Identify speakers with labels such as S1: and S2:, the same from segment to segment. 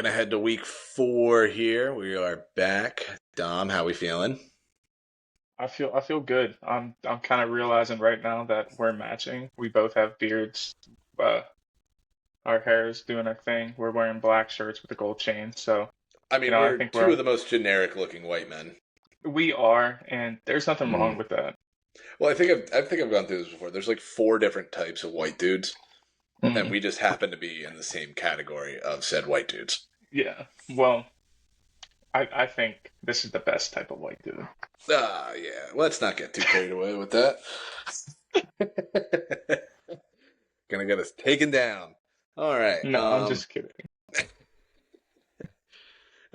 S1: looking ahead to week 4 here. We are back. Dom, how we feeling?
S2: I feel good. I'm kind of realizing right now that we're matching. We both have beards. Uh, our hair is doing our thing. We're wearing black shirts with a gold chain. So,
S1: I mean,
S2: I
S1: we're
S2: think
S1: two of the most generic looking white men.
S2: we are, and there's nothing wrong
S1: Mm.
S2: with that.
S1: Well, I think I've gone through this before. There's like 4 different types of white dudes, and
S2: Mm,
S1: we just happen to be in the same category of said white dudes.
S2: yeah. Well, I think this is the best type of white dude.
S1: Ah, yeah. Let's not get too carried away with that. Gonna get us taken down. All right.
S2: No, I'm just kidding.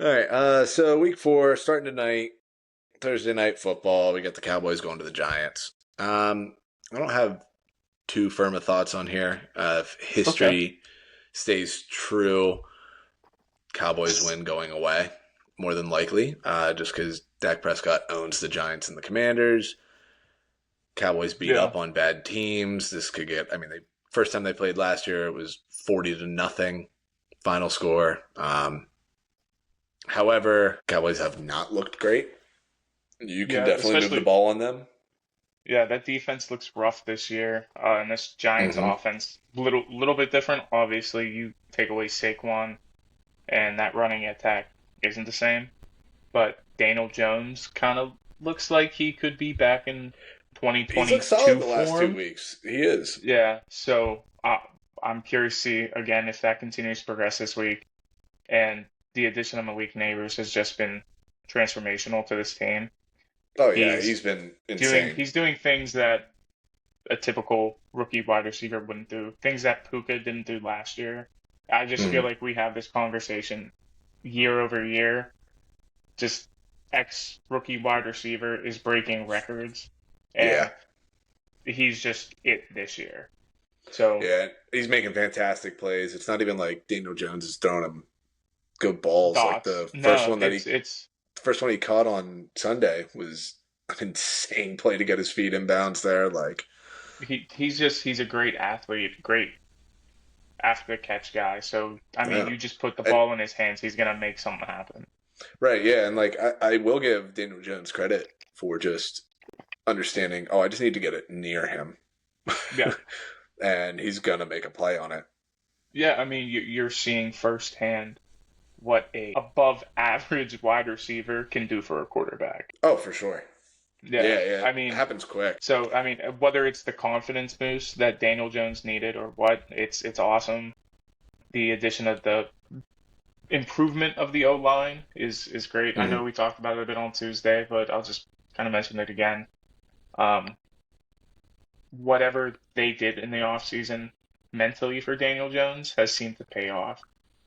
S1: All right. So week 4 starting tonight. Thursday night football. We got the Cowboys going to the Giants. I don't have too firm of thoughts on here. If
S2: Okay.
S1: history stays true, Cowboys win going away, more than likely, just because Dak Prescott owns the Giants and the Commanders. Cowboys beat
S2: Yeah.
S1: up on bad teams. This could get. I mean, they first time they played last year, it was 40-0 final score. However, Cowboys have not looked great. You can
S2: Yeah.
S1: definitely move the
S2: Especially,
S1: ball on them.
S2: yeah, that defense looks rough this year. And this Giants
S1: Mm-hmm.
S2: offense, little bit different. Obviously, you take away Saquon, and that running attack isn't the same. But Daniel Jones kind of looks like he could be back in
S1: He's looked solid
S2: 2022
S1: the last 2
S2: form.
S1: weeks. He is.
S2: Yeah, so I'm curious to see again if that continues to progress this week. And the addition of Malik Neighbors has just been transformational to this team.
S1: Oh yeah,
S2: He's
S1: he's been insane.
S2: he's doing things that a typical rookie wide receiver wouldn't do, things that Puka didn't do last year. I just feel
S1: Mm.
S2: like we have this conversation year over year. Just ex rookie wide receiver is breaking records,
S1: Yeah,
S2: and he's just it this year. So
S1: yeah, he's making fantastic plays. It's not even like Daniel Jones is throwing him good balls. Like
S2: dots.
S1: the
S2: No, it's
S1: first one he caught on Sunday was an insane play to get his feet inbounds there. Like,
S2: he's a great athlete, great after the catch guy. So I mean,
S1: yeah,
S2: you just put the
S1: and,
S2: ball in his hands, he's gonna make something happen.
S1: right, yeah, and like I will give Daniel Jones credit for just understanding. Oh, I just need to get it near him,
S2: Yeah,
S1: and he's gonna make a play on it.
S2: yeah. I mean, you're seeing firsthand what a above average wide receiver can do for a quarterback.
S1: Oh, for sure.
S2: Yeah,
S1: Yeah, yeah,
S2: I
S1: it
S2: mean,
S1: happens quick.
S2: so I mean, whether it's the confidence boost that Daniel Jones needed or what, it's awesome. The addition of the improvement of the O line is great. I
S1: Mm-hmm.
S2: know we talked about it a bit on Tuesday, but I'll just kind of mention it again. Um, Whatever they did in the offseason mentally for Daniel Jones has seemed to pay off.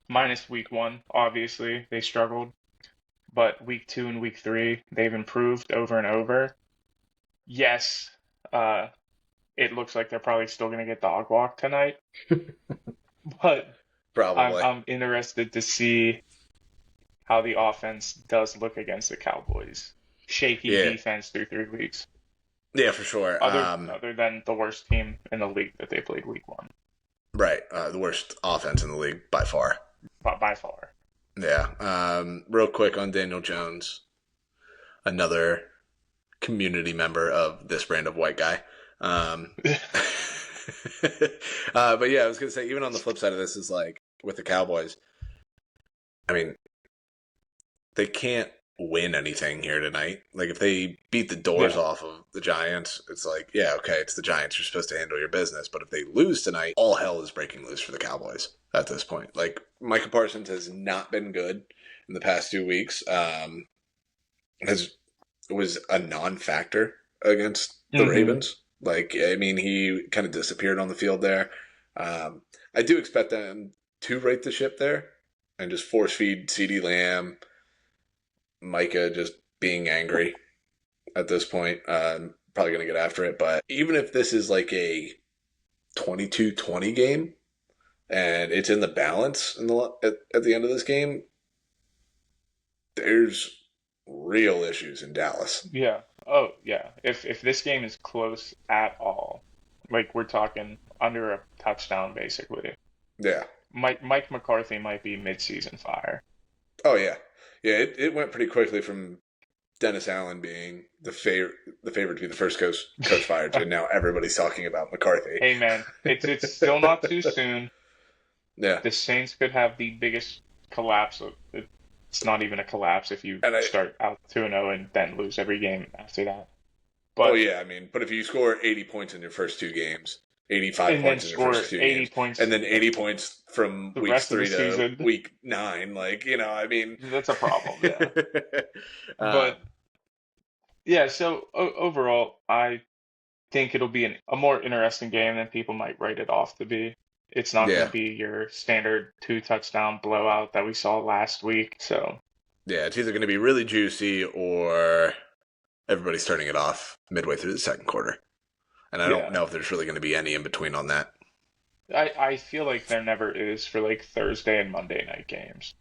S2: Minus week one, obviously, they struggled, but week two and week three, they've improved over and over. Yes, uh, it looks like they're probably still going to get dog walked tonight, but I'm
S1: Probably.
S2: I'm interested to see how the offense does look against the Cowboys. Shaky
S1: Yeah,
S2: defense through 3 weeks,
S1: yeah, for sure.
S2: other than the worst team in the league that they played week one,
S1: Right, the worst offense in the league by far.
S2: by far.
S1: Yeah. Real quick on Daniel Jones, another community member of this brand of white guy. Um, but yeah, I was gonna say, even on the flip side of this is like with the Cowboys. I mean, they can't win anything here tonight. Like if they beat the doors
S2: Yeah,
S1: off of the Giants, it's like, yeah, okay, it's the Giants. You're supposed to handle your business. But if they lose tonight, all hell is breaking loose for the Cowboys at this point. Like Micah Parsons has not been good in the past 2 weeks. Has was a non-factor against the
S2: hmm
S1: Ravens. Like I mean, he kind of disappeared on the field there. Um, I do expect them to right the ship there and just force feed CeeDee Lamb, Micah just being angry at this point. Probably going to get after it. But even if this is like a 22-20 game and it's in the balance at the end of this game, there's real issues in Dallas.
S2: yeah. Oh, yeah. If this game is close at all, like we're talking under a touchdown basically,
S1: Yeah.
S2: Mike McCarthy might be mid-season fire.
S1: Oh yeah, yeah. It went pretty quickly from Dennis Allen being the favorite to be the first coach fired, and now everybody's talking about McCarthy.
S2: Hey man, it's still not too soon.
S1: Yeah,
S2: The Saints could have the biggest collapse of it's not even a collapse if you
S1: and I
S2: start out 2-0 and then lose every game after that.
S1: oh
S2: But
S1: yeah, I mean, but if you score 80 points in your first two games, 85
S2: and then
S1: points in your first
S2: score
S1: two
S2: 80
S1: games, and
S2: points
S1: then 80 points from
S2: the
S1: weeks
S2: rest of the
S1: 3 to
S2: season,
S1: week 9, like I mean,
S2: that's a problem, yeah.
S1: um,
S2: But yeah, so overall, I think it'll be a more interesting game than people might write it off to be. It's not going
S1: yeah,
S2: to be your standard two touchdown blowout that we saw last week. So
S1: yeah, it's either going to be really juicy or everybody's turning it off midway through the second quarter. And I don't
S2: yeah,
S1: know if there's really going to be any in between on that.
S2: I feel like there never is for like Thursday and Monday night games.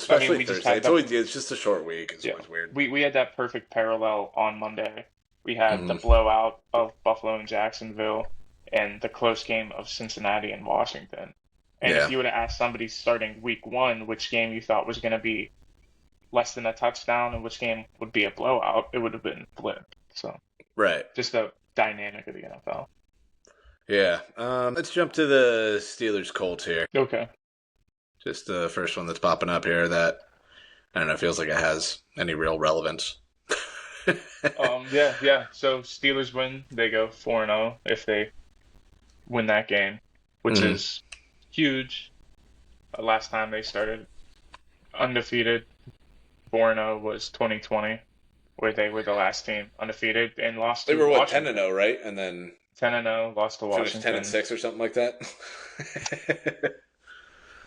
S2: I mean,
S1: Especially
S2: we just
S1: Thursday.
S2: had
S1: It's
S2: the
S1: always it's just a short week. It's
S2: yeah,
S1: always weird.
S2: we had that perfect parallel on Monday. We had the
S1: Mm-hmm.
S2: blowout of Buffalo and Jacksonville and the close game of Cincinnati and Washington. And if
S1: Yeah,
S2: you would have asked somebody starting week one which game you thought was going to be less than a touchdown and which game would be a blowout, it would have been flipped. So
S1: right.
S2: just the dynamic of the NFL.
S1: Yeah. Let's jump to the Steelers Colts here.
S2: Okay.
S1: Just the first one that's popping up here that I don't know feels like it has any real relevance.
S2: Yeah. So Steelers win, they go 4-0 if they win that game, which
S1: Mm-hmm.
S2: is huge. Last time they started undefeated, 4-0 was 2020, where they were the last team undefeated and lost
S1: They
S2: to
S1: were what 10-0,
S2: Washington.
S1: right? And then
S2: 10-0, lost to
S1: finished 10 and
S2: Washington.
S1: 6 or something like that.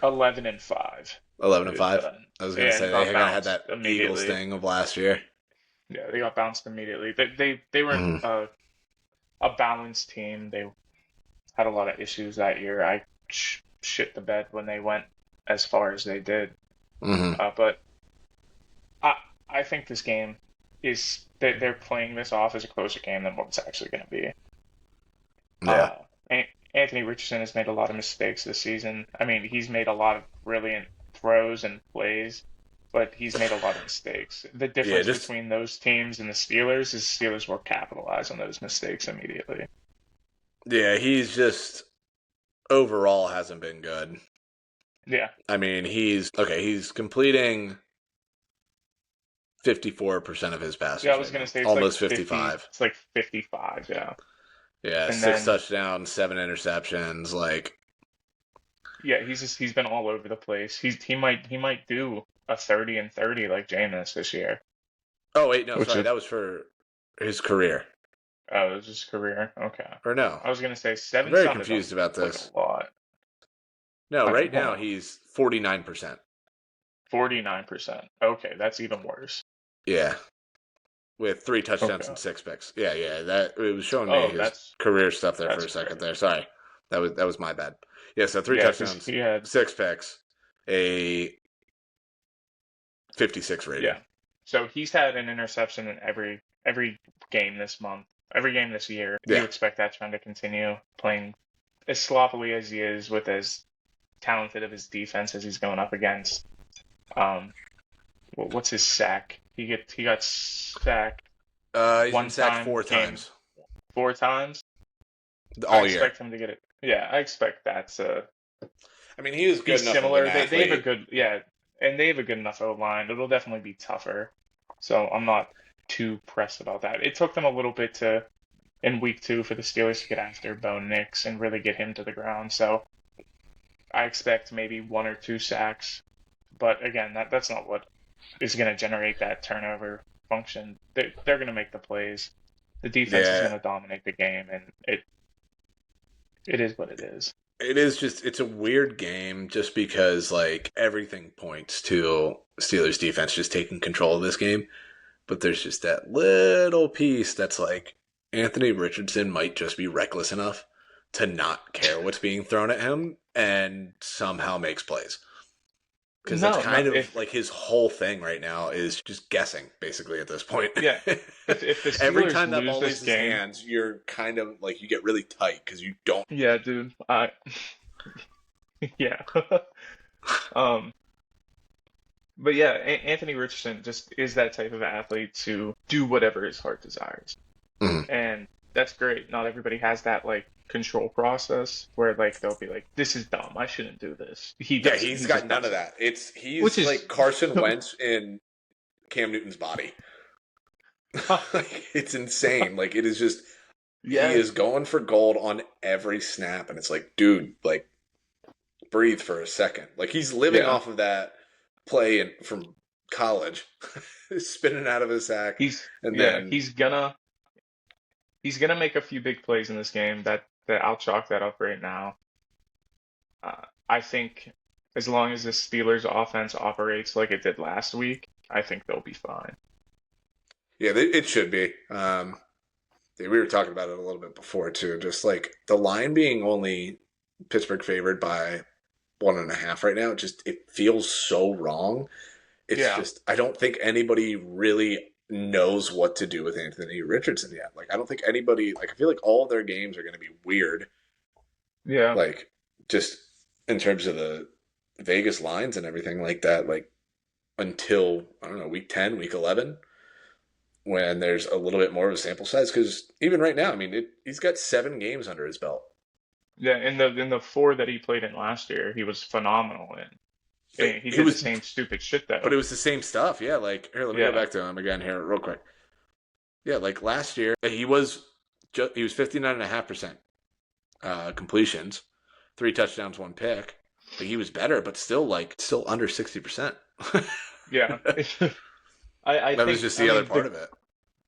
S2: 11-5
S1: 11 and
S2: is
S1: 5. I was gonna
S2: and
S1: say they
S2: got
S1: kind of had
S2: bounced
S1: that Eagles
S2: immediately.
S1: thing of last year.
S2: Yeah, they got bounced immediately. They weren't
S1: Mm-hmm.
S2: a balanced team. They had a lot of issues that year. I shit the bed when they went as far as they did.
S1: Mm-hmm.
S2: But I I think this game is they're playing this off as a closer game than what it's actually going to be.
S1: Yeah.
S2: Uh, Anthony Richardson has made a lot of mistakes this season. I mean, he's made a lot of brilliant throws and plays, but he's made a lot of mistakes. The
S1: Yeah.
S2: difference
S1: Just
S2: between those teams and the Steelers is Steelers will capitalize on those mistakes immediately.
S1: yeah. He's just overall hasn't been good.
S2: Yeah,
S1: I mean, he's okay. He's completing 54% of his passes
S2: yeah. I was
S1: right
S2: gonna
S1: now,
S2: say it's like
S1: almost
S2: 50.
S1: 55.
S2: It's like 55. Yeah,
S1: Yeah,
S2: and
S1: 6
S2: then
S1: touchdowns, 7 interceptions. Like,
S2: yeah, he's been all over the place. He might do a 30 and 30 like Jameis this year,
S1: oh wait, no,
S2: which
S1: sorry,
S2: is
S1: that was for his career,
S2: oh, it's his career. Okay,
S1: or no?
S2: I was gonna say
S1: I'm
S2: seven
S1: very
S2: sounded
S1: confused about
S2: like
S1: this.
S2: a lot.
S1: No,
S2: Okay,
S1: right
S2: hold
S1: now
S2: on.
S1: he's 49%.
S2: 49%. Okay, that's even worse.
S1: Yeah, with 3 touchdowns
S2: Okay.
S1: and 6 picks. Yeah, yeah, that it was showing me
S2: Oh,
S1: his
S2: that's
S1: career stuff there for
S2: that's
S1: a second
S2: great.
S1: there. Sorry, that was my bad. Yeah, so 3
S2: Yeah, because
S1: touchdowns,
S2: he had
S1: 6 picks, a 56 rating.
S2: yeah. So he's had an interception in every game this month, every game this year. You
S1: Yeah,
S2: expect that trend to continue playing as sloppily as he is with as talented of his defense as he's going up against. Um, what's his sack? He got sacked
S1: he's been
S2: one
S1: sacked
S2: time
S1: 4
S2: game
S1: times
S2: 4 times. I
S1: all year.
S2: expect him to get it. Yeah, I expect that to
S1: I mean, he is
S2: be
S1: good enough of an
S2: similar. They have a
S1: athlete.
S2: good yeah, and they have a good enough O line. It'll definitely be tougher. So I'm not too pressed about that. It took them a little bit to in week two for the Steelers to get after Bo Nix and really get him to the ground. So I expect maybe one or two sacks. But again, that's not what is going to generate that turnover function. They're going to make the plays. The defense is
S1: Yeah,
S2: going to dominate the game, and it is what it is.
S1: it is just it's a weird game just because like everything points to Steelers defense just taking control of this game, but there's just that little piece that's like Anthony Richardson might just be reckless enough to not care what's being thrown at him and somehow makes plays. Because that's
S2: No, no.
S1: kind of
S2: If
S1: like his whole thing right now is just guessing, basically, at this point.
S2: yeah, if the
S1: Every
S2: Steelers
S1: time that
S2: lose
S1: ball
S2: this
S1: leaves his
S2: game,
S1: hands, you're kind of like you get really tight because you don't.
S2: yeah, dude, I Yeah. Um, but yeah, Anthony Richardson just is that type of athlete to do whatever his heart desires.
S1: Mhm.
S2: And that's great. Not everybody has that like control process where like they'll be like, this is dumb. I shouldn't do this. He
S1: Yeah,
S2: doesn't.
S1: he's
S2: He
S1: got
S2: just
S1: none
S2: does
S1: of
S2: it.
S1: that.
S2: Which
S1: He's
S2: is
S1: like Carson Wentz in Cam Newton's body. Like, it's insane. Like, it is just he
S2: yeah,
S1: is going for gold on every snap, and it's like, dude, like, breathe for a second. Like, he's living
S2: yeah.
S1: off of that play from college, spinning out of his sack, and
S2: Yeah,
S1: then
S2: he's gonna make a few big plays in this game. That I'll chalk that up right now. I think as long as the Steelers offense operates like it did last week, I think they'll be fine.
S1: yeah, it should be. We were talking about it a little bit before too. Just like the line being only Pittsburgh favored by 1.5 right now, just it feels so wrong. It's
S2: Yeah,
S1: just I don't think anybody really knows what to do with Anthony Richardson yet. Like I don't think anybody like I feel like all their games are going to be weird.
S2: yeah,
S1: Like just in terms of the Vegas lines and everything like that. Like until I don't know week 10, week 11, when there's a little bit more of a sample size. Because even right now, I mean, he's got 7 games under his belt.
S2: yeah. In the four that he played in last year, he was phenomenal in. And he
S1: It
S2: did the
S1: was,
S2: same stupid shit
S1: but
S2: though.
S1: it was the same stuff. Yeah, like here, let me go
S2: Yeah,
S1: back to him again here real quick. Yeah, like last year he was 59.5% completions, 3 touchdowns, 1 pick. But he was better, but still under 60%.
S2: yeah. I
S1: That was
S2: think
S1: just
S2: I
S1: the other
S2: mean
S1: part of it.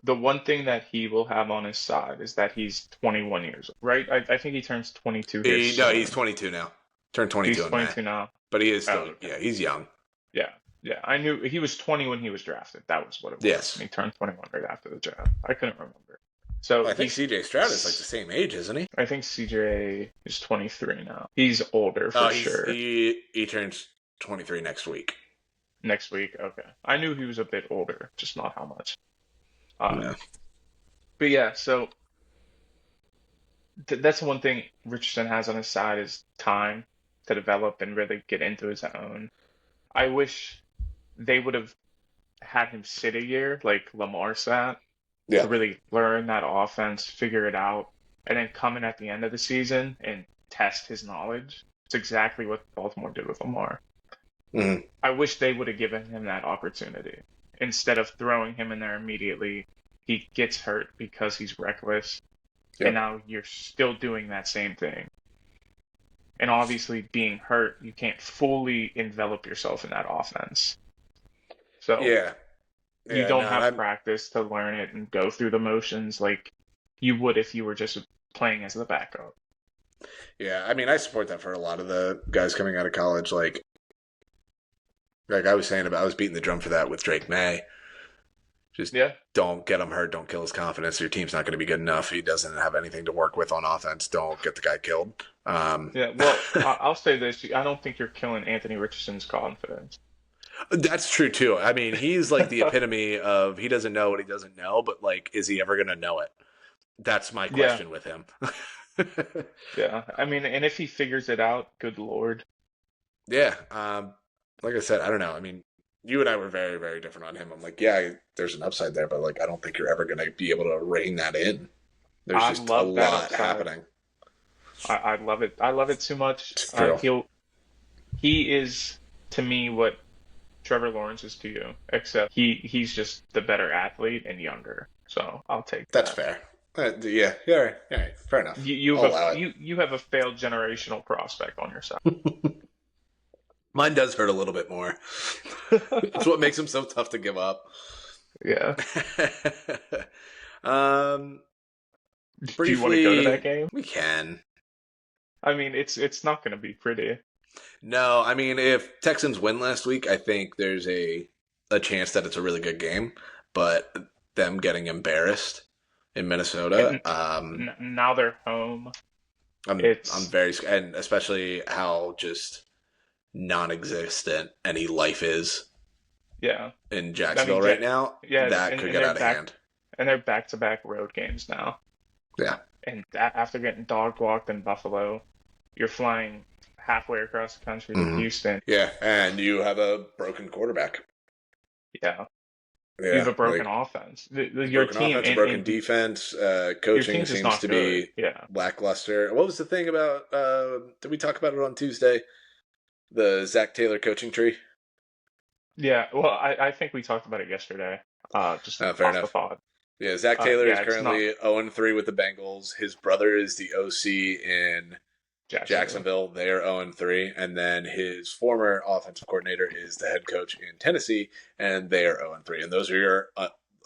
S2: the one thing that he will have on his side is that he's 21 years old, right? I think he turns 22 here
S1: No, he's
S2: soon.
S1: 22 now. Turned
S2: He's
S1: 22 in May,
S2: 22 now.
S1: but he is
S2: Oh,
S1: still
S2: okay.
S1: yeah, he's young.
S2: Yeah, yeah. I knew he was 20 when he was drafted. That was what it was. And
S1: Yes.
S2: he turned 21 right after the draft. I couldn't remember. So
S1: Well, I think C.J. Stroud is like the same age, isn't he?
S2: I think CJ is 23 now. He's older
S1: Oh,
S2: for sure.
S1: he turns 23 next week.
S2: Next week, okay. I knew he was a bit older, just not how much. Um,
S1: Yeah.
S2: but yeah, so that's one thing Richardson has on his side is time to develop and really get into his own. I wish they would have had him sit a year like Lamar sat to
S1: Yeah.
S2: really learn that offense, figure it out, and then come in at the end of the season and test his knowledge. It's exactly what Baltimore did with Lamar.
S1: Hmm.
S2: I wish they would have given him that opportunity instead of throwing him in there immediately. He gets hurt because he's reckless, and
S1: Yep.
S2: now you're still doing that same thing. And obviously, being hurt, you can't fully envelop yourself in that offense. So
S1: Yeah.
S2: you
S1: Yeah.
S2: don't
S1: No, and
S2: have
S1: I'm.
S2: practice to learn it and go through the motions like you would if you were just playing as the backup.
S1: Yeah. I mean, I support that for a lot of the guys coming out of college. Like I was saying about, I was beating the drum for that with Drake May. Just
S2: Yeah,
S1: don't get him hurt. Don't kill his confidence. Your team's not going to be good enough. He doesn't have anything to work with on offense. Don't get the guy killed.
S2: yeah. Well, I'll say this: I don't think you're killing Anthony Richardson's confidence.
S1: That's true too. I mean, he's like the epitome of he doesn't know what he doesn't know, but like, is he ever going to know it? That's my
S2: Yeah,
S1: question with him.
S2: yeah. I mean, and if he figures it out, good Lord.
S1: Yeah. Like I said, I don't know. I mean, you and I were very, very different on him. I'm like, yeah, there's an upside there, but like, I don't think you're ever going to be able to rein that in. There's
S2: I
S1: just a
S2: love that
S1: lot
S2: upside.
S1: happening.
S2: I love it. I love it too much.
S1: It's true.
S2: He is to me what Trevor Lawrence is to you, except he's just the better athlete and younger. So I'll take
S1: That's
S2: that.
S1: fair. Yeah. Yeah. All right. All right. Fair enough.
S2: You
S1: I'll
S2: have
S1: allow
S2: you have a failed generational prospect on your side.
S1: it. Mine does hurt a little bit more. It's what makes him so tough to give up.
S2: Yeah.
S1: um,
S2: Do you want to go to that
S1: briefly,
S2: game?
S1: we can.
S2: I mean, it's not going to be pretty.
S1: No, I mean, if Texans win last week, I think there's a chance that it's a really good game. But them getting embarrassed in Minnesota,
S2: And now they're home.
S1: I'm
S2: It's
S1: very and especially how just non-existent any life is
S2: yeah.
S1: in
S2: I mean,
S1: Jacksonville right now.
S2: yeah,
S1: That could
S2: and
S1: get
S2: they're
S1: out of
S2: back
S1: hand.
S2: and they're back-to-back road games now.
S1: Yeah,
S2: And after getting dog walked in Buffalo, you're flying halfway across the country to
S1: Mhm.
S2: Houston.
S1: Yeah, and you have a broken quarterback.
S2: Yeah, you have
S1: Yeah,
S2: a broken
S1: like
S2: offense. Your
S1: broken
S2: team
S1: offense, a broken defense.
S2: your
S1: Coaching
S2: team's just
S1: seems
S2: not
S1: to
S2: good.
S1: be
S2: Yeah,
S1: lackluster. What was the thing about? Did we talk about it on Tuesday? The Zach Taylor coaching tree.
S2: yeah. Well, I think we talked about it yesterday. Just
S1: Fair
S2: off the
S1: enough.
S2: pod.
S1: Yeah, Zach Taylor is
S2: Yeah, it's not
S1: currently 0-3 with the Bengals. His brother is the OC in
S2: Jacksonville.
S1: Jacksonville. They're 0-3. And then his former offensive coordinator is the head coach in Tennessee, and they are 0-3. And those are your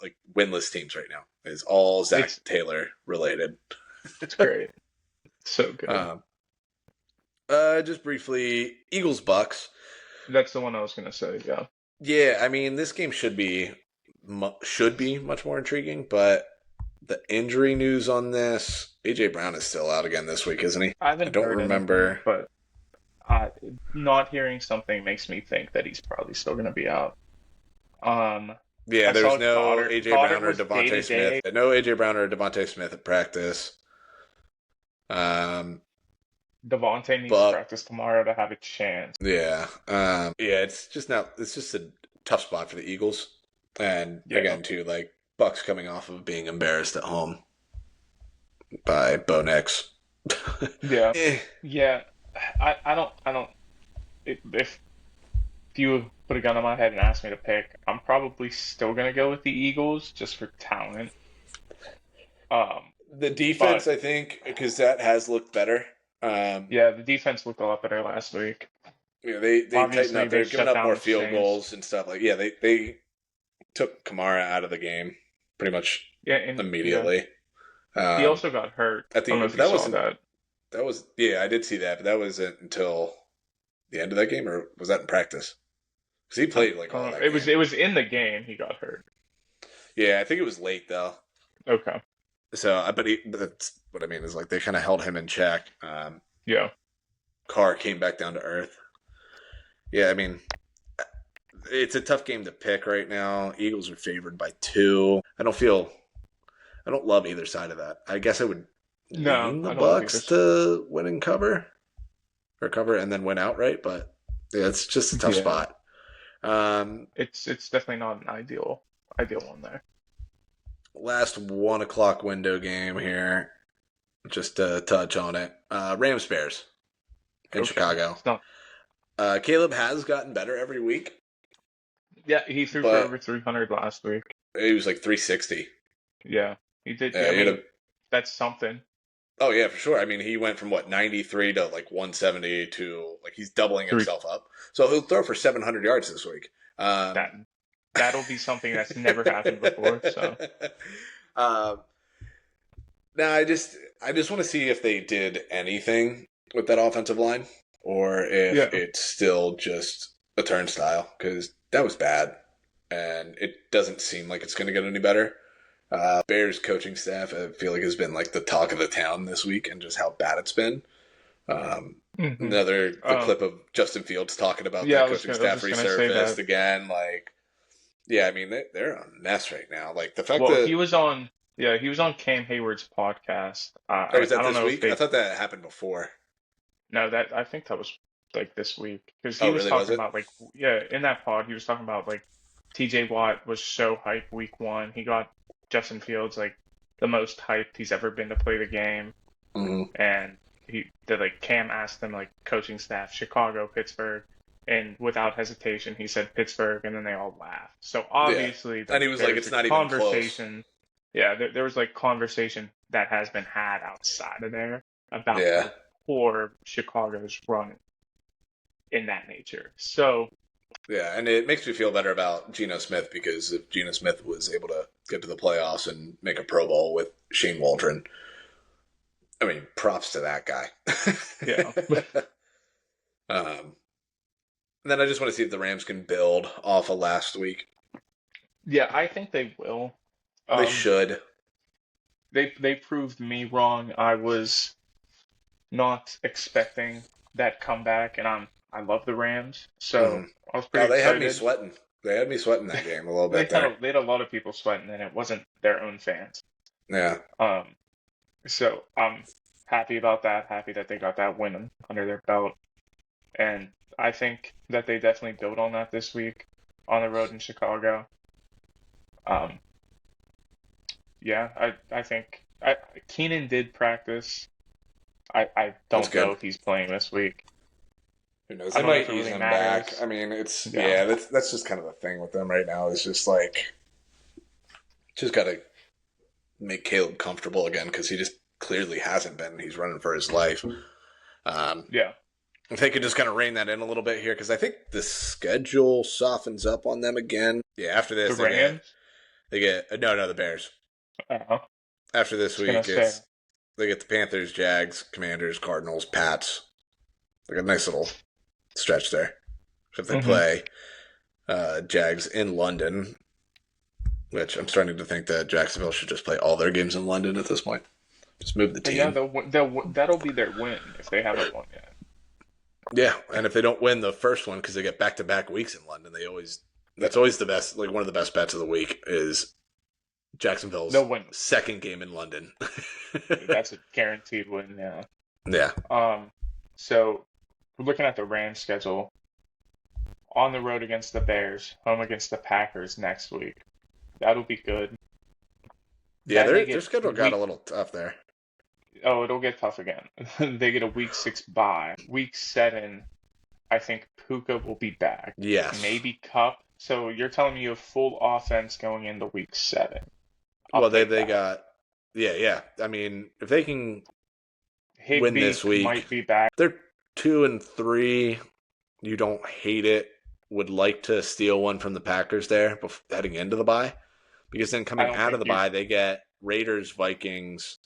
S1: like winless teams right now. It's all Zach
S2: It's
S1: Taylor related.
S2: it's great. So good.
S1: Um, just briefly, Eagles Bucks.
S2: That's the one I was gonna say. Yeah.
S1: Yeah, I mean this game should be much more intriguing, but the injury news on this, AJ Brown is still out again this week, isn't he?
S2: I
S1: I
S2: haven't
S1: don't
S2: heard anything,
S1: remember.
S2: but uh, not hearing something makes me think that he's probably still gonna be out. Um,
S1: Yeah,
S2: I
S1: there's
S2: saw
S1: no AJ Brown
S2: Goddard
S1: or
S2: was day to
S1: Devontae Smith.
S2: day.
S1: No AJ Brown or Devontae Smith at practice. Um,
S2: Devontae needs to
S1: but
S2: practice tomorrow to have a chance.
S1: yeah, yeah, it's just a tough spot for the Eagles, and
S2: Yeah,
S1: again too, like Bucks coming off of being embarrassed at home by Bo Nix.
S2: yeah,
S1: Eh.
S2: yeah. I don't. If you put a gun on my head and asked me to pick, I'm probably still gonna go with the Eagles just for talent. Um,
S1: The defense,
S2: but
S1: I think, because that has looked better. Um,
S2: yeah, the defense looked a lot better last week.
S1: they tighten
S2: Obviously,
S1: up.
S2: they
S1: They're giving
S2: shut
S1: up
S2: down
S1: more
S2: the
S1: field
S2: Saints.
S1: goals and stuff. Like yeah, they took Kamara out of the game pretty much
S2: Yeah, and yeah,
S1: immediately.
S2: he
S1: Um,
S2: also got hurt.
S1: at
S2: I don't
S1: the
S2: know
S1: but
S2: if you
S1: that
S2: saw
S1: wasn't
S2: that.
S1: that was yeah I did see that, but that wasn't until the end of that game, or was that in practice? Because he
S2: I
S1: played like
S2: don't
S1: all
S2: know.
S1: that game.
S2: It was in the game he got hurt.
S1: Yeah, I think it was late though.
S2: Okay.
S1: So, but that's what I mean is like they kind of held him in check.
S2: Yeah.
S1: Carr came back down to earth. Yeah, I mean it's a tough game to pick right now. Eagles are favored by 2. I don't love either side of that. I guess I would
S2: No,
S1: lean the
S2: I don't love either.
S1: Bucks to win and cover or cover and then win outright, but yeah, it's just a tough
S2: Yeah.
S1: spot. Um,
S2: It's definitely not an ideal one there.
S1: last 1 o'clock window game here, just to touch on it. Rams Bears in
S2: Okay.
S1: Chicago.
S2: It's not.
S1: Caleb has gotten better every week,
S2: Yeah, he threw for over
S1: but
S2: 300 last week.
S1: he was like 360.
S2: Yeah, he did.
S1: Yeah,
S2: I
S1: he had
S2: mean,
S1: a,
S2: that's something.
S1: oh yeah, for sure. I mean, he went from what 93 to like 170 to like he's doubling
S2: Three
S1: himself up. So he'll throw for 700 yards this week.
S2: that that'll be something that's never happened before. So
S1: um, now I just want to see if they did anything with that offensive line, or if
S2: yeah,
S1: it's still just a turnstile because that was bad, and it doesn't seem like it's going to get any better. Bears coaching staff, I feel like, has been like the talk of the town this week, and just how bad it's been.
S2: hmm
S1: The clip of Justin Fields talking about
S2: yeah.
S1: that coaching
S2: I was
S1: staff
S2: just gonna say
S1: resurfaced
S2: that.
S1: again. Like, yeah, I mean they're a mess right now. Like the fact
S2: Well,
S1: that
S2: he was on. Yeah, he was on Cam Hayward's podcast.
S1: oh, was
S2: I
S1: that
S2: don't
S1: this
S2: know if
S1: week? I
S2: they.
S1: thought that happened before.
S2: No, that I think that was like this week because he
S1: Oh,
S2: was
S1: really? Was
S2: talking
S1: it?
S2: about like yeah in that pod he was talking about like T.J. Watt was so hyped week one. He got Justin Fields like the most hyped he's ever been to play the game,
S1: Mm-hmm.
S2: and like Cam asked them like coaching staff Chicago, Pittsburgh, and without hesitation he said Pittsburgh, and then they all laughed. So
S1: Yeah,
S2: obviously
S1: and he was like,
S2: there's
S1: "It's
S2: a
S1: not even close."
S2: conversation. Yeah, there was like conversation that has been had outside of there about
S1: Yeah,
S2: how poor Chicago's run in that nature. So
S1: yeah, and it makes me feel better about Geno Smith because if Geno Smith was able to get to the playoffs and make a Pro Bowl with Shane Waldron, I mean, props to that guy.
S2: yeah,
S1: um, and then I just want to see if the Rams can build off of last week.
S2: yeah, I think they will.
S1: They
S2: Um,
S1: should.
S2: they proved me wrong. I was not expecting that comeback, and I love the Rams, so
S1: Mm-hmm.
S2: I was
S1: Oh,
S2: pretty
S1: they had me
S2: excited.
S1: sweating. They had me sweating that game a little bit there.
S2: They had a lot of people sweating, and it wasn't their own fans.
S1: Yeah.
S2: So I'm happy about that. Happy that they got that win under their belt. and I think that they definitely build on that this week on the road in Chicago. Um, yeah, I think Keenan did practice. I
S1: That's
S2: don't know
S1: good.
S2: if he's playing this week.
S1: Who knows?
S2: I
S1: They
S2: don't know if
S1: might
S2: it
S1: ease
S2: really
S1: him back.
S2: matters.
S1: I mean, it's
S2: Yeah.
S1: that's just kind of the thing with them right now. Is just like just got to make Caleb comfortable again because he just clearly hasn't been. He's running for his life. Um,
S2: Yeah.
S1: if they could just kind of rein that in a little bit here, because I think the schedule softens up on them again. Yeah, after
S2: The
S1: this
S2: Rams?
S1: they get no the Bears.
S2: I don't know. I
S1: After this
S2: was gonna
S1: week,
S2: say.
S1: they get the Panthers, Jags, Commanders, Cardinals, Pats. Like a nice little stretch there. If they
S2: Hmm.
S1: play Jags in London, which I'm starting to think that Jacksonville should just play all their games in London at this point. Just move the
S2: But yeah,
S1: team.
S2: that'll be their win if they haven't won yet.
S1: Yeah, and if they don't win the first one because they get back-to-back weeks in London, that's always the best. Like one of the best bets of the week is Jacksonville's
S2: They'll win.
S1: second game in London.
S2: That's a guaranteed win. Yeah.
S1: Yeah,
S2: So we're looking at the Rams schedule on the road against the Bears, home against the Packers next week. That'll be good.
S1: yeah,
S2: Then they
S1: their
S2: get
S1: schedule got a
S2: week.
S1: little tough there.
S2: Oh, it'll get tough again. They get a week 6 bye. Week 7, I think Puka will be back.
S1: Yes.
S2: Maybe Cup. So you're telling me you have full offense going into week 7. I'll
S1: Well,
S2: take
S1: they
S2: that.
S1: got yeah. I mean, if they can win
S2: Higby
S1: this week,
S2: might be back.
S1: they're 2-3. You don't hate it. Would like to steal one from the Packers there heading into the bye, because then
S2: I
S1: coming
S2: don't
S1: out of
S2: think
S1: the
S2: you.
S1: bye they get Raiders, Vikings,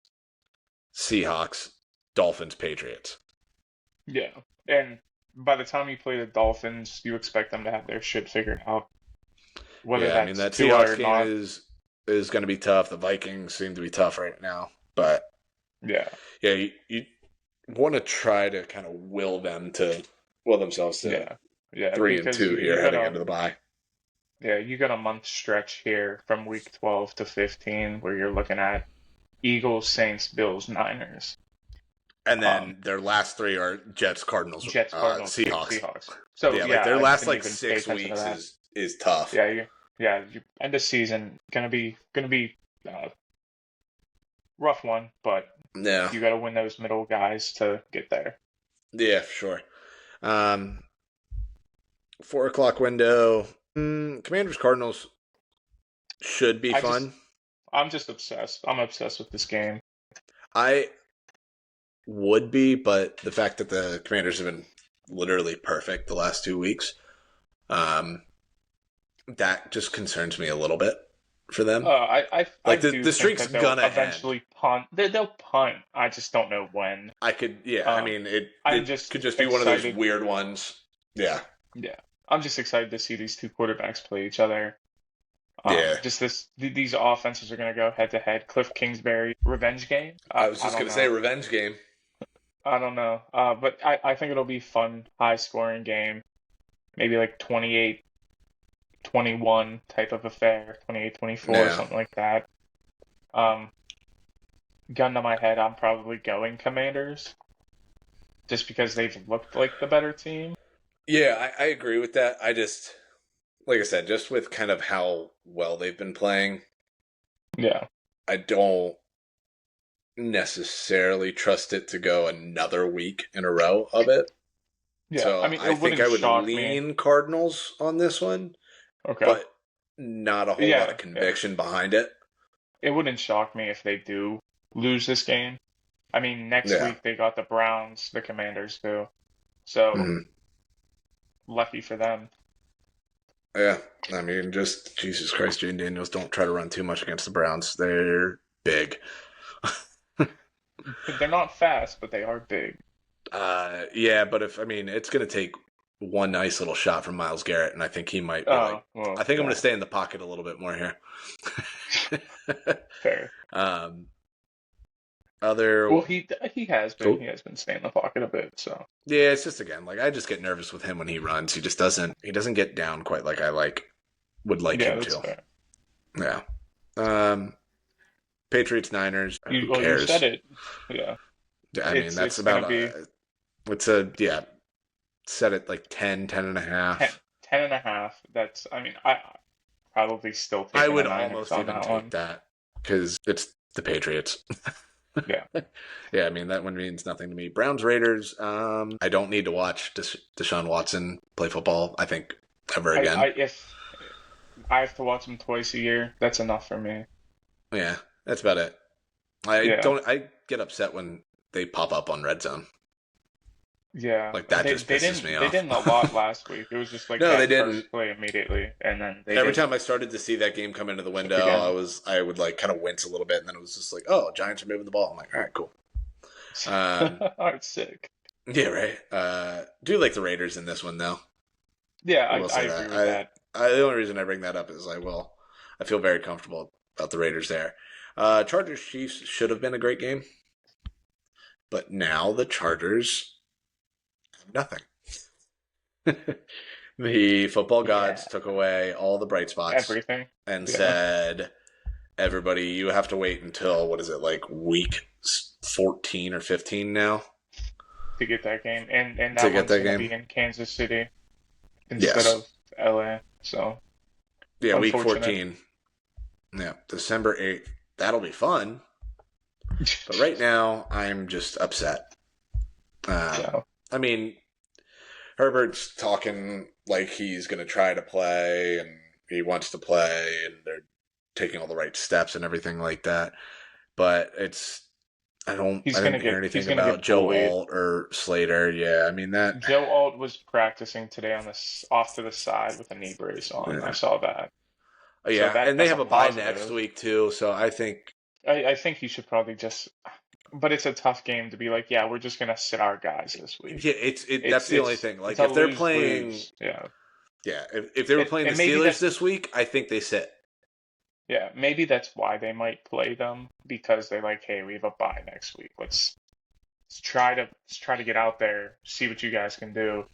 S1: Seahawks, Dolphins, Patriots.
S2: Yeah. And by the time you play the Dolphins, you expect them to have their shit figured out. Whether
S1: Yeah, I mean
S2: that's
S1: that
S2: Tua
S1: Seahawks
S2: or
S1: game
S2: not.
S1: is going to be tough. The Vikings seem to be tough right now, but
S2: Yeah.
S1: yeah, you want to try to kind of will themselves to
S2: Yeah. Yeah.
S1: three and
S2: Because
S1: two here heading into the bye.
S2: you got a month stretch here from week 12 to 15 where you're looking at Eagles, Saints, Bills, Niners.
S1: And
S2: Um,
S1: then their last three are Jets, Cardinals,
S2: Jets, Cardinals,
S1: Seahawks.
S2: Seahawks. So
S1: Yeah, like
S2: yeah,
S1: their
S2: I
S1: last
S2: didn't
S1: like
S2: even pay
S1: 6
S2: attention to
S1: weeks
S2: that.
S1: is tough.
S2: You end of season gonna be uh, rough one, but
S1: Yeah,
S2: you got to win those middle guys to get there.
S1: yeah, for sure. 4 o'clock window. Commanders Cardinals should be
S2: I just
S1: fun.
S2: I'm just obsessed. I'm obsessed with this game.
S1: I would be, but the fact that the Commanders have been literally perfect the last 2 weeks, um, that just concerns me a little bit for them.
S2: I
S1: Like
S2: do
S1: the
S2: think
S1: streak's
S2: that they'll
S1: gonna end.
S2: eventually punt. They'll punt. I just don't know when.
S1: I could, yeah. I
S2: Um,
S1: mean, it
S2: I'm just
S1: could just be one of those
S2: excited.
S1: weird ones. Yeah,
S2: Yeah, I'm just excited to see these two quarterbacks play each other.
S1: yeah.
S2: Just these offenses are gonna go head to head. Cliff Kingsbury revenge game.
S1: I was
S2: I
S1: just
S2: don't
S1: gonna say
S2: know.
S1: revenge game.
S2: I don't know. But I think it'll be fun, high scoring game. Maybe like 28-21 type of affair, 28-24,
S1: Yeah,
S2: something like that. Um, gun to my head, I'm probably going Commanders just because they've looked like the better team.
S1: yeah. I agree with that. I just, like I said, just with kind of how well they've been playing,
S2: Yeah.
S1: I don't necessarily trust it to go another week in a row of it.
S2: Yeah. I
S1: So
S2: mean,
S1: I
S2: it
S1: think
S2: wouldn't
S1: I would
S2: shock me.
S1: lean Cardinals on this one,
S2: Okay.
S1: but not a whole lot of
S2: Yeah. Yeah.
S1: conviction behind it.
S2: It wouldn't shock me if they do lose this game. I mean, next
S1: Yeah.
S2: week they got the Browns, the Commanders do. So
S1: Mhm.
S2: lucky for them.
S1: Yeah. I mean, just Jesus Christ, Jane Daniels, don't try to run too much against the Browns. They're big.
S2: They're not fast, but they are big.
S1: Yeah, but I mean, it's going to take one nice little shot from Miles Garrett, and I think he might be like,
S2: Oh, well,
S1: I think I'm going
S2: yeah,
S1: to stay in the pocket a little bit more here.
S2: fair.
S1: um, other,
S2: Well, he has been
S1: oh,
S2: he has been staying in the pocket a bit, so
S1: yeah, it's just again like I just get nervous with him when he runs. He doesn't get down quite like I would like
S2: yeah,
S1: him
S2: that's
S1: to.
S2: fair.
S1: Yeah. Um, Patriots Niners. Who
S2: You said
S1: cares?
S2: it. Yeah,
S1: I mean, that's
S2: it's gonna
S1: about
S2: be
S1: it's a yeah. set it like 10,
S2: 10,
S1: 10.5.
S2: 10.5. That's, I mean, I probably still
S1: I
S2: taking the
S1: would
S2: Niners
S1: almost
S2: on
S1: even
S2: that
S1: take
S2: one.
S1: that because it's the Patriots.
S2: Yeah.
S1: Yeah, I mean that one means nothing to me. Browns Raiders. I don't need to watch Deshaun Watson play football. I think ever again.
S2: If I have to watch them twice a year, that's enough for me.
S1: Yeah, that's about it.
S2: Yeah.
S1: I get upset when they pop up on Red Zone.
S2: Yeah.
S1: Like that just pisses me
S2: They
S1: off.
S2: didn't a lot last week. It was just like
S1: No, they
S2: that
S1: didn't.
S2: first play immediately, and then they
S1: Every
S2: didn't
S1: time I started to see that game come into the window,
S2: again.
S1: I would like kind of wince a little bit, and then it was just like, oh, Giants are moving the ball. I'm like, all right, cool.
S2: It's sick.
S1: Yeah, right. Do like the Raiders in this one though.
S2: Yeah,
S1: I will
S2: I
S1: say
S2: agree
S1: that.
S2: with that.
S1: The only reason I bring that up is I feel very comfortable about the Raiders there. Chargers Chiefs should have been a great game, but now the Chargers have nothing. The football
S2: Yeah.
S1: gods took away all the bright spots
S2: Everything.
S1: and
S2: Yeah.
S1: said, "Everybody, you have to wait until what is it like week 14 or 15 now
S2: To get that game, and
S1: to
S2: that
S1: get
S2: one's
S1: that
S2: gonna
S1: game."
S2: be in Kansas City instead
S1: Yes,
S2: of LA. So
S1: yeah, week
S2: unfortunate.
S1: 14. Yeah, December 8th. That'll be fun. But right now, I'm just upset.
S2: Yeah.
S1: I mean, Herbert's talking like he's going to try to play and he wants to play and they're taking all the right steps and everything like that. But I didn't hear
S2: He's
S1: anything
S2: gonna
S1: about
S2: get
S1: Joe
S2: bullied.
S1: Alt or Slater. Yeah, I mean that.
S2: Joe Alt was practicing today off to the side with a knee brace on. I
S1: Yeah,
S2: saw that. So
S1: yeah, and they
S2: that's a
S1: have a bye next
S2: positive.
S1: week too. So I think,
S2: I think he should probably just, but it's a tough game to be like, yeah, we're just gonna sit our guys this week.
S1: yeah, that's the only thing.
S2: It's
S1: Like
S2: a
S1: if they're
S2: lose
S1: playing,
S2: lose. Yeah.
S1: yeah, if they were playing the
S2: And maybe
S1: Steelers
S2: that's
S1: this week, I think they sit.
S2: yeah, maybe that's why they might play them because they're like, hey, we have a bye next week. Let's try to get out there, see what you guys can do,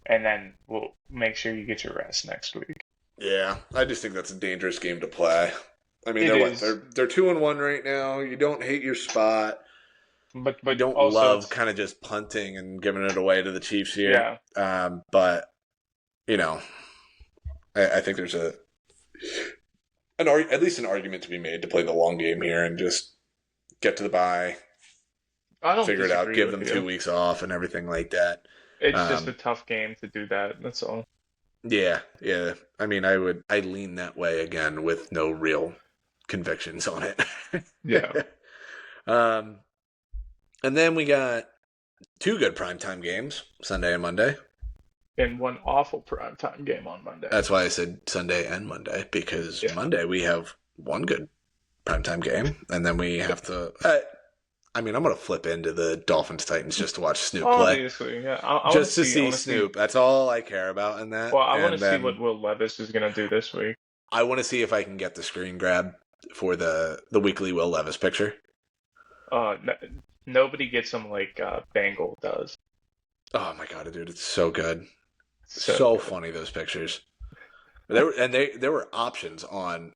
S2: and then we'll make sure you get your rest next week.
S1: Yeah, I just think that's a dangerous game to play. I mean,
S2: It
S1: they're what?
S2: is,
S1: They're 2-1 right now. You don't hate your spot. You
S2: but
S1: don't
S2: also
S1: love
S2: it's
S1: kind of just punting and giving it away to the Chiefs here.
S2: yeah.
S1: But you know, I think there's at least an argument to be made to play the long game here and just get to the bye,
S2: I don't
S1: figure it out,
S2: disagree
S1: give
S2: with
S1: them
S2: you.
S1: 2 weeks off and everything like that.
S2: It's just a
S1: Um,
S2: tough game to do that. That's all.
S1: yeah, yeah. I mean, I lean that way again with no real convictions on
S2: Yeah.
S1: it. um, and then we got 2 good primetime games, Sunday and Monday.
S2: And one awful primetime game on Monday.
S1: That's why I said Sunday and Monday, because
S2: Yeah.
S1: Monday we have one good primetime game, and then we have to. I mean, I'm going to flip into the Dolphins Titans just to watch Snoop play.
S2: Obviously, yeah. I want
S1: Just
S2: to
S1: to
S2: see. I
S1: see
S2: want to see.
S1: Snoop. That's all I care about in that.
S2: Well, I want to
S1: And
S2: see what
S1: then
S2: Will Levis is gonna do this week.
S1: I want to see if I can get the screen grab for the weekly Will Levis picture.
S2: Nobody gets him like Bangle does.
S1: Oh my god, dude, it's so good.
S2: So
S1: So
S2: good.
S1: funny, those pictures. There were options on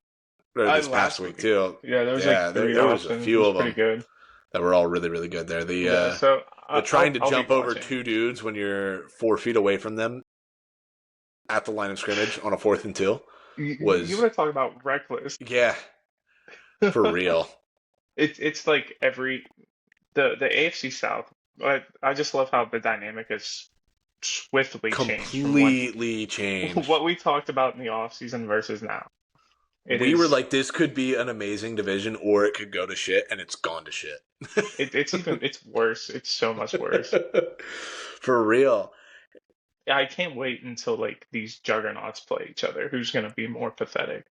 S1: this past
S2: Last
S1: week
S2: week.
S1: too.
S2: Yeah, there was
S1: Yeah,
S2: like three
S1: there was a
S2: options. It
S1: few
S2: was
S1: of
S2: pretty
S1: them
S2: good.
S1: that were all really, really good there.
S2: Yeah, so
S1: The trying to
S2: I'll be
S1: jump over
S2: watching.
S1: 2 dudes when you're 4 feet away from them at the line of scrimmage on a 4th and 2
S2: You
S1: was,
S2: want to talk about reckless?
S1: yeah, for real.
S2: It's like the AFC South. I just love how the dynamic has swiftly changed from
S1: Completely changed.
S2: what we talked about in the offseason versus now.
S1: We were like, this could be an amazing division, or it could go to shit, and it's gone to shit.
S2: it's worse. It's so much worse.
S1: For real.
S2: I can't wait until like these juggernauts play each other. Who's gonna be more pathetic?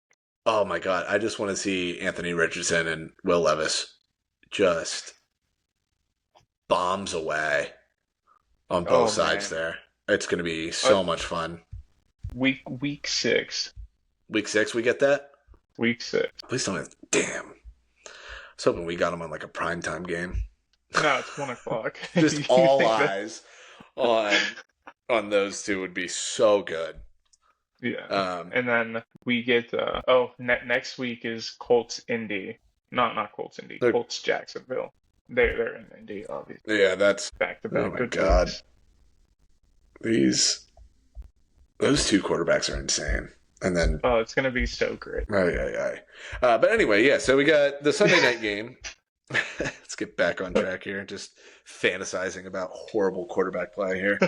S1: Oh my god, I just want to see Anthony Richardson and Will Levis just bombs away on both
S2: Oh
S1: sides
S2: man,
S1: there. It's going to be so much fun.
S2: week 6,
S1: Week 6, we get that?
S2: week 6.
S1: Please don't. Damn. I was hoping we got him on like a primetime game.
S2: No, it's 1 o'clock.
S1: Just
S2: You
S1: all
S2: think that-
S1: eyes on those two would be so good.
S2: Yeah. And then we get next week is Colts Indy. Not Colts Indy.
S1: They're-
S2: Colts Jacksonville. They're in Indy, obviously.
S1: Yeah, that's
S2: Back to back.
S1: oh my
S2: good
S1: God.
S2: weeks.
S1: those two quarterbacks are insane. And then,
S2: Oh, it's gonna be so great.
S1: but anyway, yeah. So we got the Sunday night game. Let's get back on track here. Just fantasizing about horrible quarterback play here.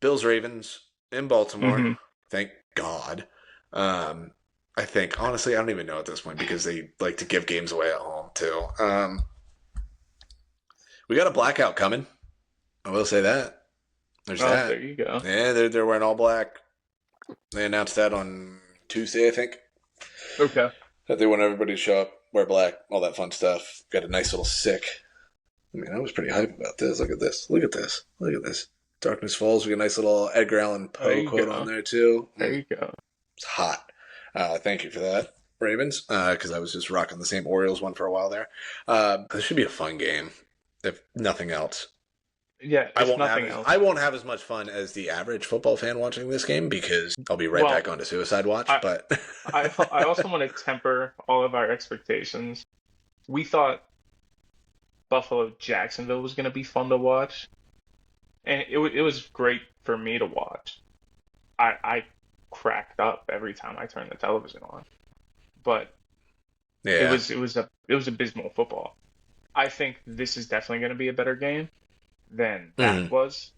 S1: Bills Ravens in Baltimore.
S2: Mm-hmm.
S1: Thank God. I think honestly, I don't even know at this point because they like to give games away at home too. We got a blackout coming. I will say that. There's that.
S2: There you go.
S1: Yeah, they're wearing all black. They announced that on Tuesday, I think.
S2: Okay.
S1: That they want everybody to show up, wear black, all that fun stuff. Got a nice little sick. I mean, I was pretty hype about this. Look at this. Look at this. Look at this. Darkness Falls. We got a nice little Edgar Allan Poe quote on there, too.
S2: There you go.
S1: It's hot. Thank you for that, Ravens, because I was just rocking the same Orioles one for a while there. This should be a fun game, if nothing else.
S2: Yeah,
S1: I won't have as much fun as the average football fan watching this game because I'll be right back onto Suicide Watch. But
S2: I also want to temper all of our expectations. We thought Buffalo Jacksonville was going to be fun to watch, and it was great for me to watch. I cracked up every time I turned the television on, but
S1: yeah,
S2: it was abysmal football. I think this is definitely going to be a better game than that was.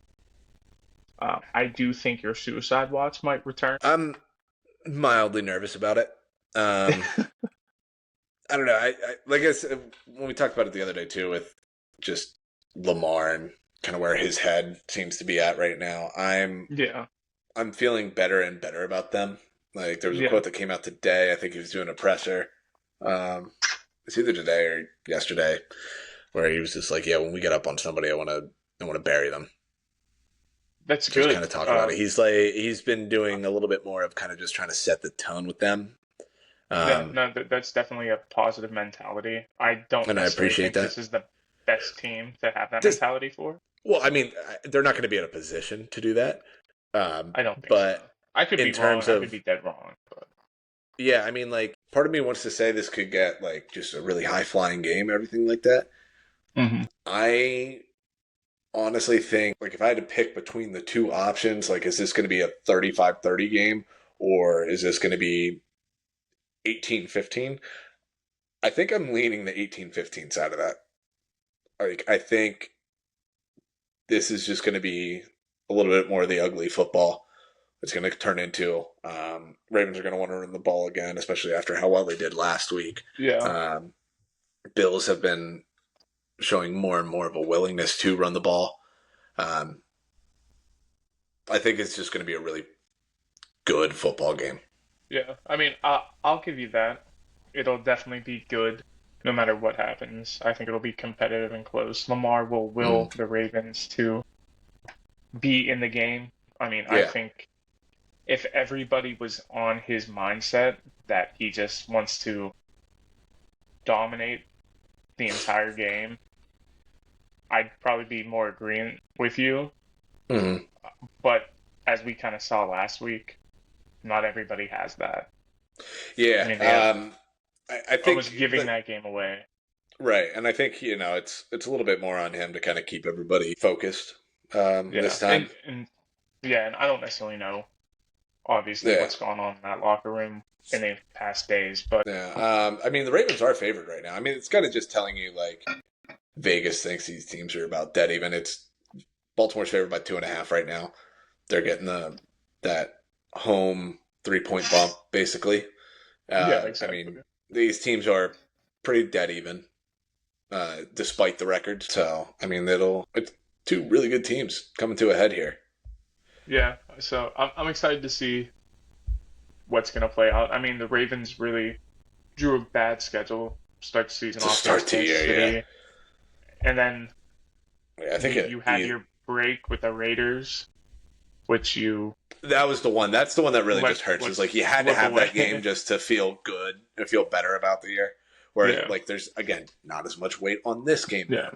S2: I do think your Suicide Watch might return.
S1: I'm mildly nervous about it. I don't know. I like I said when we talked about it the other day too, with just Lamar and kind of where his head seems to be at right now. I'm feeling better and better about them. Like there was a quote that came out today. I think he was doing a presser. It's either today or yesterday, where he was just like, "Yeah, when we get up on somebody, I want to bury them."
S2: That's
S1: just
S2: good.
S1: Kind of talk about it. He's been doing a little bit more of kind of just trying to set the tone with them.
S2: That's definitely a positive mentality. I don't
S1: and I appreciate
S2: think
S1: that.
S2: This is the best team to have that mentality for.
S1: Well, I mean, they're not going to be in a position to do that.
S2: I don't think
S1: but
S2: so. I could be wrong. I could be dead wrong. But.
S1: Yeah, I mean, like, part of me wants to say this could get, like, just a really high-flying game, everything like that.
S2: Mm-hmm.
S1: I honestly think, like, if I had to pick between the two options, like, is this going to be a 35-30 game, or is this going to be 18-15? I think I'm leaning the 18-15 side of that. Like, I think this is just going to be a little bit more of the ugly football. It's going to turn into Ravens are going to want to run the ball again, especially after how well they did last week.
S2: Yeah.
S1: Bills have been showing more and more of a willingness to run the ball. I think it's just going to be a really good football game.
S2: Yeah, I mean, I'll give you that. It'll definitely be good no matter what happens. I think it'll be competitive and close. Lamar will the Ravens to be in the game. I mean, I think if everybody was on his mindset that he just wants to dominate the entire game, I'd probably be more agreeant with you.
S1: Mm-hmm.
S2: But as we kind of saw last week, not everybody has that.
S1: Yeah. I mean, I think
S2: was giving that game away.
S1: Right. And I think, it's a little bit more on him to kind of keep everybody focused this time.
S2: And I don't necessarily know, obviously, what's going on in that locker room in the past days. But
S1: I mean, the Ravens are favored right now. I mean, it's kind of just telling you, like, Vegas thinks these teams are about dead even. It's Baltimore's favored by 2.5 right now. They're getting that home 3-point bump, basically.
S2: Exactly.
S1: I mean, these teams are pretty dead even, despite the record. So, I mean, it's two really good teams coming to a head here.
S2: Yeah, so I'm excited to see what's going to play out. I mean, the Ravens really drew a bad schedule start the season off.
S1: Start the year, yeah.
S2: And then
S1: I think
S2: you had your break with the Raiders, which
S1: that was the one. That's the one that really just hurts. It's like you had to have that game just to feel good and feel better about the year. Where like there's again not as much weight on this game.
S2: Yeah.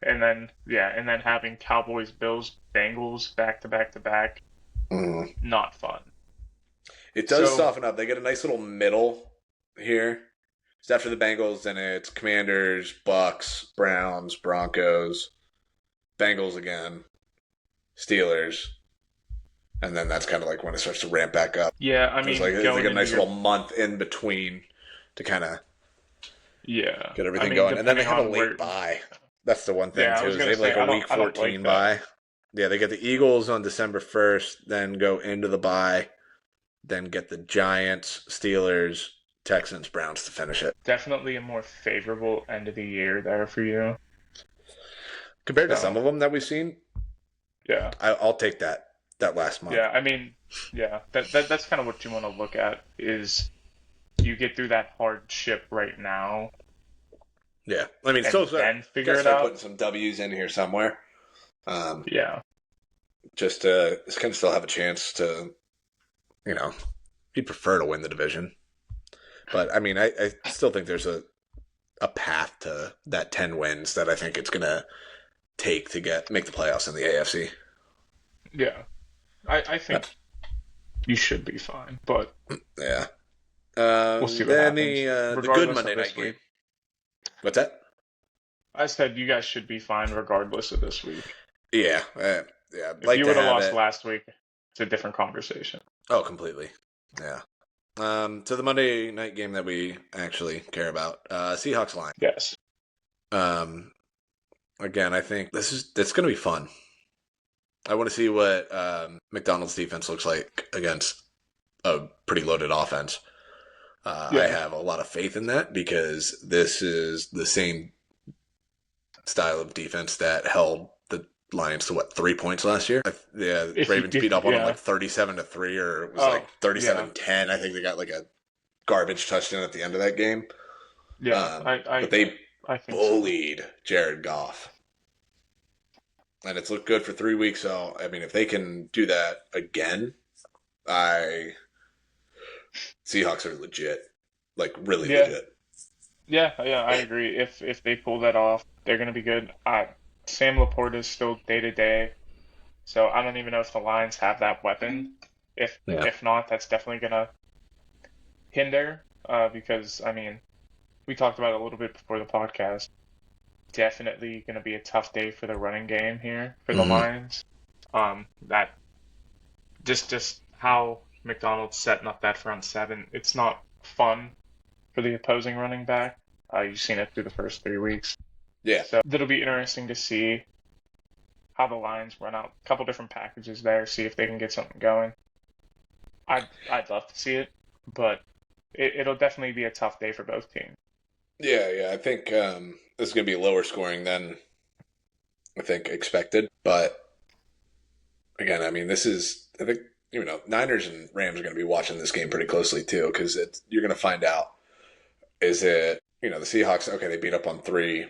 S2: And then having Cowboys, Bills, Bengals back to back to back, not fun.
S1: It does soften up. They get a nice little middle here. It's after the Bengals, and it's Commanders, Bucks, Browns, Broncos, Bengals again, Steelers, and then that's kind of like when it starts to ramp back up.
S2: Yeah, I
S1: It's
S2: mean,
S1: like
S2: going
S1: a
S2: into
S1: nice
S2: your
S1: little month in between to kind of
S2: yeah,
S1: get
S2: I
S1: everything
S2: mean,
S1: going. And then they
S2: depending
S1: have a
S2: on
S1: late
S2: where.
S1: bye. That's the one thing
S2: Yeah, I
S1: too,
S2: was
S1: is they
S2: gonna
S1: have
S2: say
S1: like a week
S2: I don't like
S1: 14
S2: that.
S1: bye. Yeah, they get the Eagles on December 1st, then go into the bye, then get the Giants, Steelers, Texans, Browns to finish it.
S2: Definitely a more favorable end of the year there for you.
S1: Compared to some
S2: So
S1: of them that we've seen,
S2: yeah,
S1: I'll take that last month.
S2: yeah. I mean, yeah. That's kind of what you want to look at is you get through that hardship right now
S1: Yeah, I mean,
S2: and
S1: so
S2: then
S1: got
S2: figure
S1: to
S2: it
S1: start
S2: out.
S1: putting some W's in here somewhere,
S2: Yeah,
S1: just to kind of still have a chance to, you'd prefer to win the division. But I mean, I still think there's a path to that 10 wins that I think it's gonna take to make the playoffs in the AFC.
S2: yeah. I think you should be fine, but
S1: Yeah.
S2: we'll see what
S1: Then
S2: happens.
S1: the good
S2: Regardless of
S1: Monday
S2: this
S1: night game.
S2: week,
S1: What's that?
S2: I said you guys should be fine regardless of this week.
S1: Yeah, yeah. I'd
S2: If
S1: like
S2: you
S1: to
S2: would have
S1: have
S2: lost
S1: it.
S2: last week, it's a different conversation.
S1: Oh, completely. Yeah. To the Monday night game that we actually care about, Seahawks line.
S2: Yes.
S1: Again, I think it's going to be fun. I want to see what McDonald's defense looks like against a pretty loaded offense.
S2: Yeah.
S1: I have a lot of faith in that because this is the same style of defense that held the Lions to 3 points last year. Ravens beat up on them like 37-3, or it was like 37-10. I think they got like a garbage touchdown at the end of that game.
S2: Yeah,
S1: but they
S2: I think
S1: bullied Jared Goff. And it's looked good for 3 weeks. So, I mean, if they can do that again, Seahawks are legit. Like, really legit.
S2: Yeah, I agree. If they pull that off, they're going to be good. Sam Laporte is still day to day, so I don't even know if the Lions have that weapon. If not, that's definitely going to hinder. Because I mean, we talked about it a little bit before the podcast. Definitely going to be a tough day for the running game here for the Lions. That just how McDonald's setting up that front seven, it's not fun for the opposing running back. You've seen it through the first 3 weeks.
S1: Yeah.
S2: So it'll be interesting to see how the Lions run out a couple different packages there, see if they can get something going. I'd love to see it, but it'll definitely be a tough day for both teams.
S1: Yeah. I think this is going to be lower scoring than I think expected. But again, I mean, I think, Niners and Rams are going to be watching this game pretty closely too, because you're going to find out, is it, the Seahawks, okay, they beat up on 3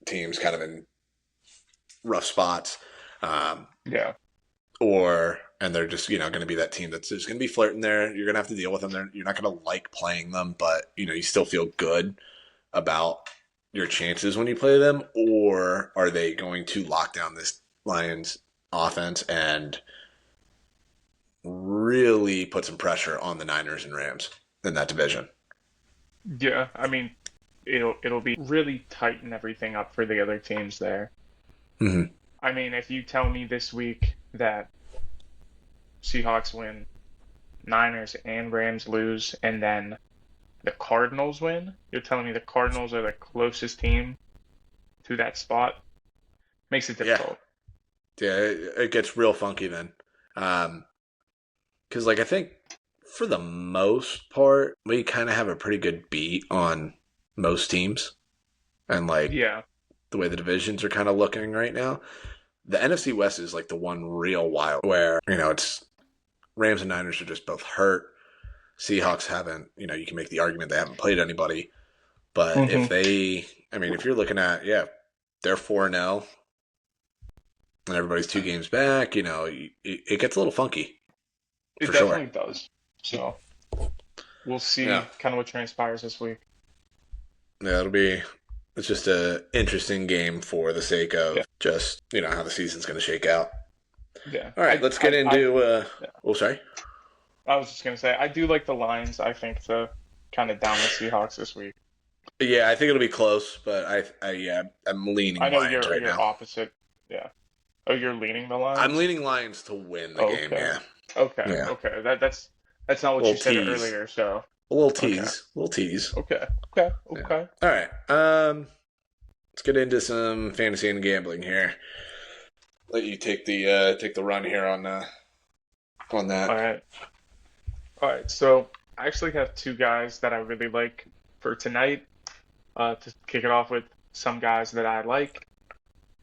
S1: teams kind of in rough spots. And they're just, going to be that team that's just going to be flirting there. You're going to have to deal with them. You're not going to like playing them, but, you still feel good about your chances when you play them. Or are they going to lock down this Lions offense and really put some pressure on the Niners and Rams in that division?
S2: Yeah, I mean, it'll be really tighten everything up for the other teams there.
S1: Mm-hmm.
S2: I mean, if you tell me this week that Seahawks win, Niners and Rams lose, and then the Cardinals win, you're telling me the Cardinals are the closest team to that spot? Makes it difficult.
S1: Yeah, it gets real funky then. Because, I think for the most part, we kind of have a pretty good beat on most teams. And, the way the divisions are kind of looking right now. The NFC West is, the one real wild where, it's Rams and Niners are just both hurt. Seahawks haven't, you can make the argument they haven't played anybody. But if you're looking at, they're 4-0 and everybody's 2 games back, it gets a little funky.
S2: It definitely does. So we'll see kind of what transpires this week.
S1: Yeah, it's just an interesting game for the sake of just, how the season's going to shake out.
S2: Yeah.
S1: All right, let's get into sorry.
S2: I was just going to say, I do like the Lions, I think, to kind of down the Seahawks this week.
S1: Yeah, I think it'll be close, but I'm leaning
S2: I know
S1: Lions
S2: you're
S1: now.
S2: opposite Yeah. Oh, you're leaning the
S1: I'm
S2: Lions?
S1: leaning Lions to win the game.
S2: Okay.
S1: Yeah,
S2: Okay.
S1: yeah.
S2: Okay. That's not
S1: A
S2: what
S1: little
S2: you said
S1: tease,
S2: earlier, so
S1: a little
S2: okay.
S1: tease, a little tease.
S2: Okay. Okay.
S1: Yeah.
S2: Okay.
S1: All right. Let's get into some fantasy and gambling here. Let you take the run here on
S2: All
S1: that.
S2: right. All right. So I actually have two guys that I really like for tonight. To kick it off with some guys that I like.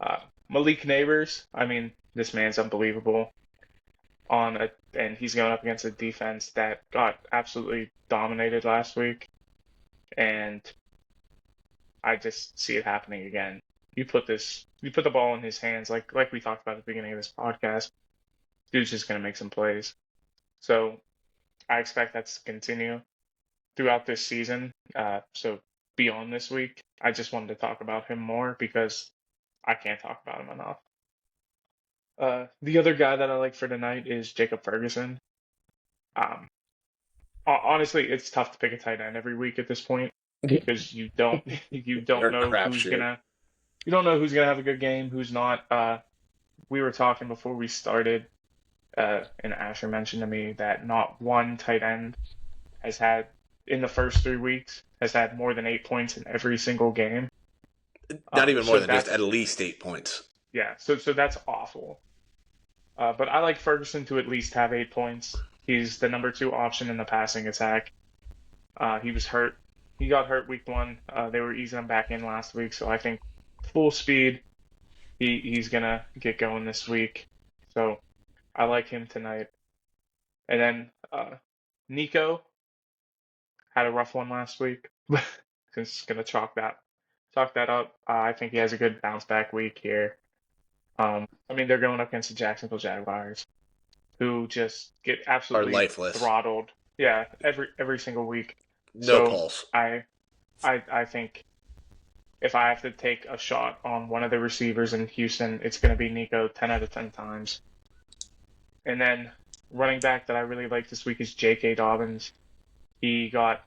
S2: Uh, Malik Neighbors. I mean, this man's unbelievable and he's going up against a defense that got absolutely dominated last week, and I just see it happening again. You put the ball in his hands, like we talked about at the beginning of this podcast. Dude's just gonna make some plays. So I expect that to continue throughout this season. So beyond this week, I just wanted to talk about him more because I can't talk about him enough. The other guy that I like for tonight is Jacob Ferguson. Um, Honestly, it's tough to pick a tight end every week at this point because you don't
S1: They're a
S2: know who's
S1: crapshoot.
S2: gonna you don't know who's gonna have a good game, who's not. We were talking before we started, and Asher mentioned to me that not one tight end has had in the first 3 weeks has had more than 8 points in every single game.
S1: Not even more
S2: So
S1: than just
S2: that's
S1: at least 8 points.
S2: yeah, so that's awful. But I like Ferguson to at least have 8 points. He's the number two option in the passing attack. He was hurt. He got hurt week one. They were easing him back in last week, so I think full speed. He's gonna get going this week. So I like him tonight. And then Nico had a rough one last week. Just gonna chalk that up. I think he has a good bounce back week here. I mean they're going up against the Jacksonville Jaguars, who just get
S1: Are
S2: absolutely
S1: lifeless.
S2: throttled. Yeah, every single week.
S1: No
S2: So
S1: pulse.
S2: I think if I have to take a shot on one of the receivers in Houston, it's going to be Nico 10 out of 10 times. And then running back that I really like this week is J.K. Dobbins. He got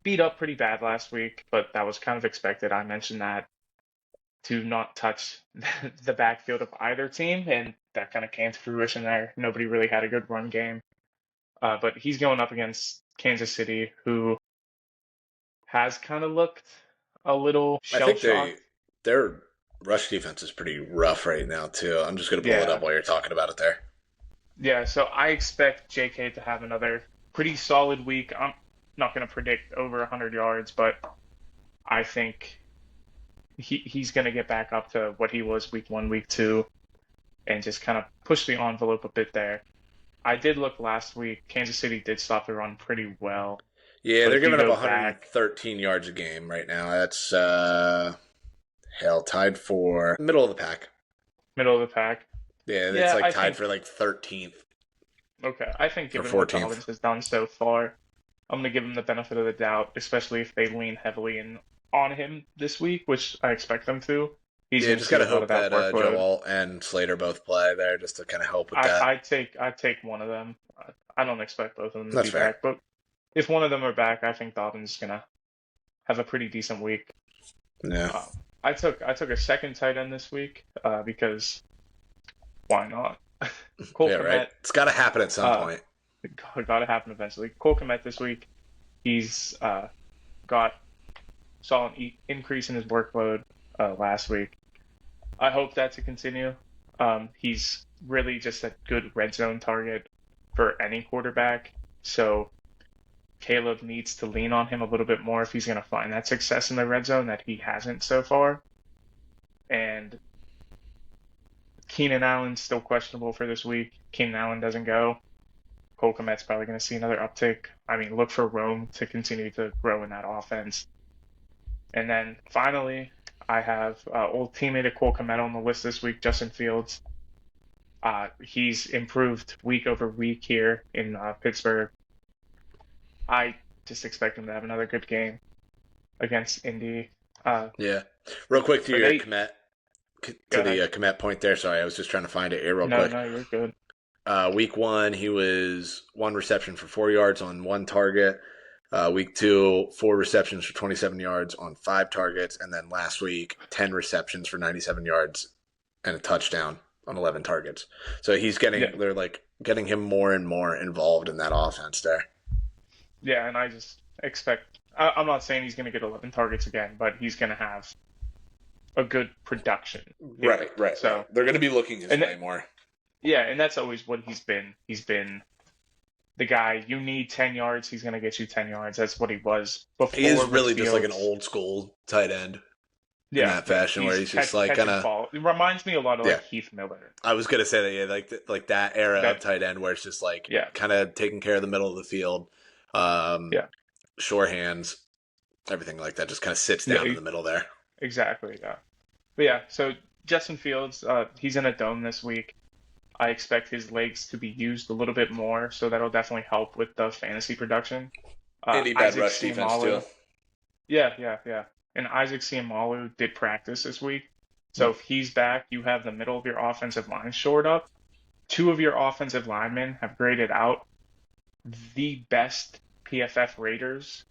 S2: beat up pretty bad last week, but that was kind of expected. I mentioned that to not touch the backfield of either team, and that kind of came to fruition there. Nobody really had a good run game. But he's going up against Kansas City, who has kind of looked a little
S1: I
S2: shell
S1: think
S2: shocked.
S1: their rush defense is pretty rough right now too. I'm just gonna pull it up
S2: Yeah,
S1: while you're talking about it there.
S2: yeah. So I expect JK to have another pretty solid week. I'm not going to predict over 100 yards, but I think he's going to get back up to what he was week one, week two, and just kind of push the envelope a bit there. I did look last week. Kansas City did stop the run pretty well,
S1: Yeah,
S2: but
S1: they're
S2: if you
S1: giving up
S2: go back
S1: 113 yards a game right now. That's hell tied for middle of the pack.
S2: middle of the pack,
S1: Yeah, it's
S2: yeah,
S1: like
S2: I
S1: tied
S2: think
S1: for like 13th
S2: okay. I think
S1: or
S2: given what
S1: 14th.
S2: Dobbins has done so far, I'm gonna give him the benefit of the doubt, especially if they lean heavily in on him this week, which I expect them to. He's
S1: Yeah,
S2: gonna
S1: just
S2: see
S1: gotta
S2: a lot
S1: hope
S2: of that
S1: that Joe
S2: workload.
S1: Alt and Slater both play there, just to kind of help with that.
S2: I'd take one of them. I don't expect both of them to
S1: That's
S2: be
S1: fair.
S2: back, but if one of them are back, I think Dobbins is gonna have a pretty decent week.
S1: Yeah,
S2: I took a second tight end this week because why not? Cole
S1: yeah, right.
S2: Kmet,
S1: It's got to happen at some
S2: uh,
S1: point.
S2: got to happen eventually. Cole Kmet this week, he's got saw an increase in his workload last week. I hope that to continue. He's really just a good red zone target for any quarterback. So Caleb needs to lean on him a little bit more if he's going to find that success in the red zone that he hasn't so far. And Keenan Allen's still questionable for this week. Keenan Allen doesn't go. Cole Kmet's probably going to see another uptick. I mean, look for Rome to continue to grow in that offense. And then finally, I have old teammate of Cole Kmet on the list this week, Justin Fields. He's improved week over week here in Pittsburgh. I just expect him to have another good game against Indy.
S1: Yeah, real quick to
S2: Are
S1: your
S2: they?
S1: Komet
S2: Go
S1: to
S2: ahead.
S1: the Komet point there. Sorry, I was just trying to find it here real
S2: No,
S1: quick.
S2: no, you're good.
S1: Week one, he was one reception for 4 yards on one target. Week two, four receptions for 27 yards on five targets. And then last week, 10 receptions for 97 yards and a touchdown on 11 targets. So
S2: Yeah,
S1: they're like getting him more and more involved in that offense there.
S2: yeah, and I just expect. I'm not saying he's going to get 11 targets again, but he's going to have a good production
S1: Right,
S2: here.
S1: right, right.
S2: So,
S1: They're going to be looking his
S2: and
S1: way more.
S2: yeah, and that's always what he's been. He's been the guy you need 10 yards, he's going to get you 10 yards. That's what he was
S1: He is
S2: before with
S1: really just like an
S2: Fields.
S1: old school tight end in
S2: Yeah,
S1: that
S2: yeah.
S1: fashion, where
S2: He's
S1: he's just like kind
S2: catching
S1: of
S2: ball. It reminds me a lot of
S1: yeah.
S2: like Heath Miller.
S1: I was gonna say that yeah, like that era of
S2: That
S1: tight end where it's just like
S2: yeah,
S1: kind of taking care of the middle of the field, um,
S2: yeah.
S1: sure hands, everything like that, just kind of sits
S2: Yeah,
S1: down in the middle there.
S2: exactly. Yeah. But yeah, so Justin Fields, he's in a dome this week. I expect his legs to be used a little bit more, so that'll definitely help with the fantasy production.
S1: Any bad
S2: Isaac
S1: rush defense too.
S2: Seumalo, yeah, yeah, yeah. And Isaac Seumalo did practice this week. So
S1: Hmm.
S2: if he's back, you have the middle of your offensive line shored up. Two of your offensive linemen have graded out the best PFF raters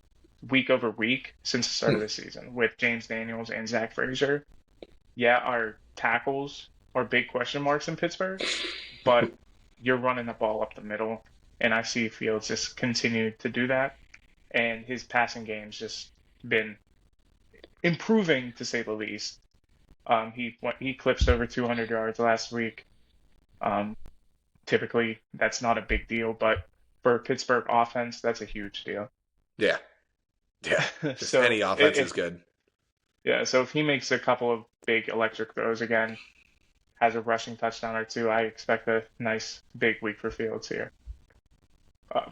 S2: week over week since the start of the season with James Daniels and Zach Frazier. Yeah, our tackles are big question marks in Pittsburgh, but you're running the ball up the middle, and I see Fields just continue to do that, and his passing game's just been improving to say the least. He clipped over 200 yards last week. Um, Typically, that's not a big deal, but for Pittsburgh offense, that's a huge deal.
S1: Yeah, yeah. Just
S2: So
S1: any offense is good.
S2: yeah, so if he makes a couple of big electric throws again, has a rushing touchdown or two, I expect a nice big week for Fields here. A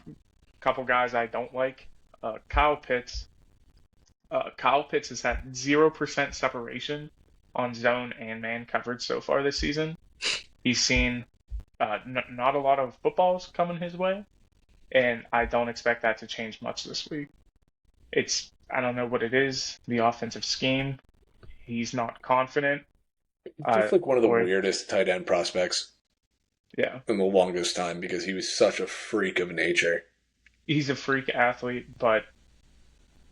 S2: couple guys I don't like, Kyle Pitts. Kyle Pitts has had 0% separation on zone and man coverage so far this season. He's seen not a lot of footballs coming his way, and I don't expect that to change much this week. I don't know what it is, the offensive scheme. He's not confident,
S1: Just like one of the
S2: or
S1: weirdest tight end prospects
S2: yeah,
S1: in the longest time because he was such a freak of nature.
S2: he's a freak athlete, but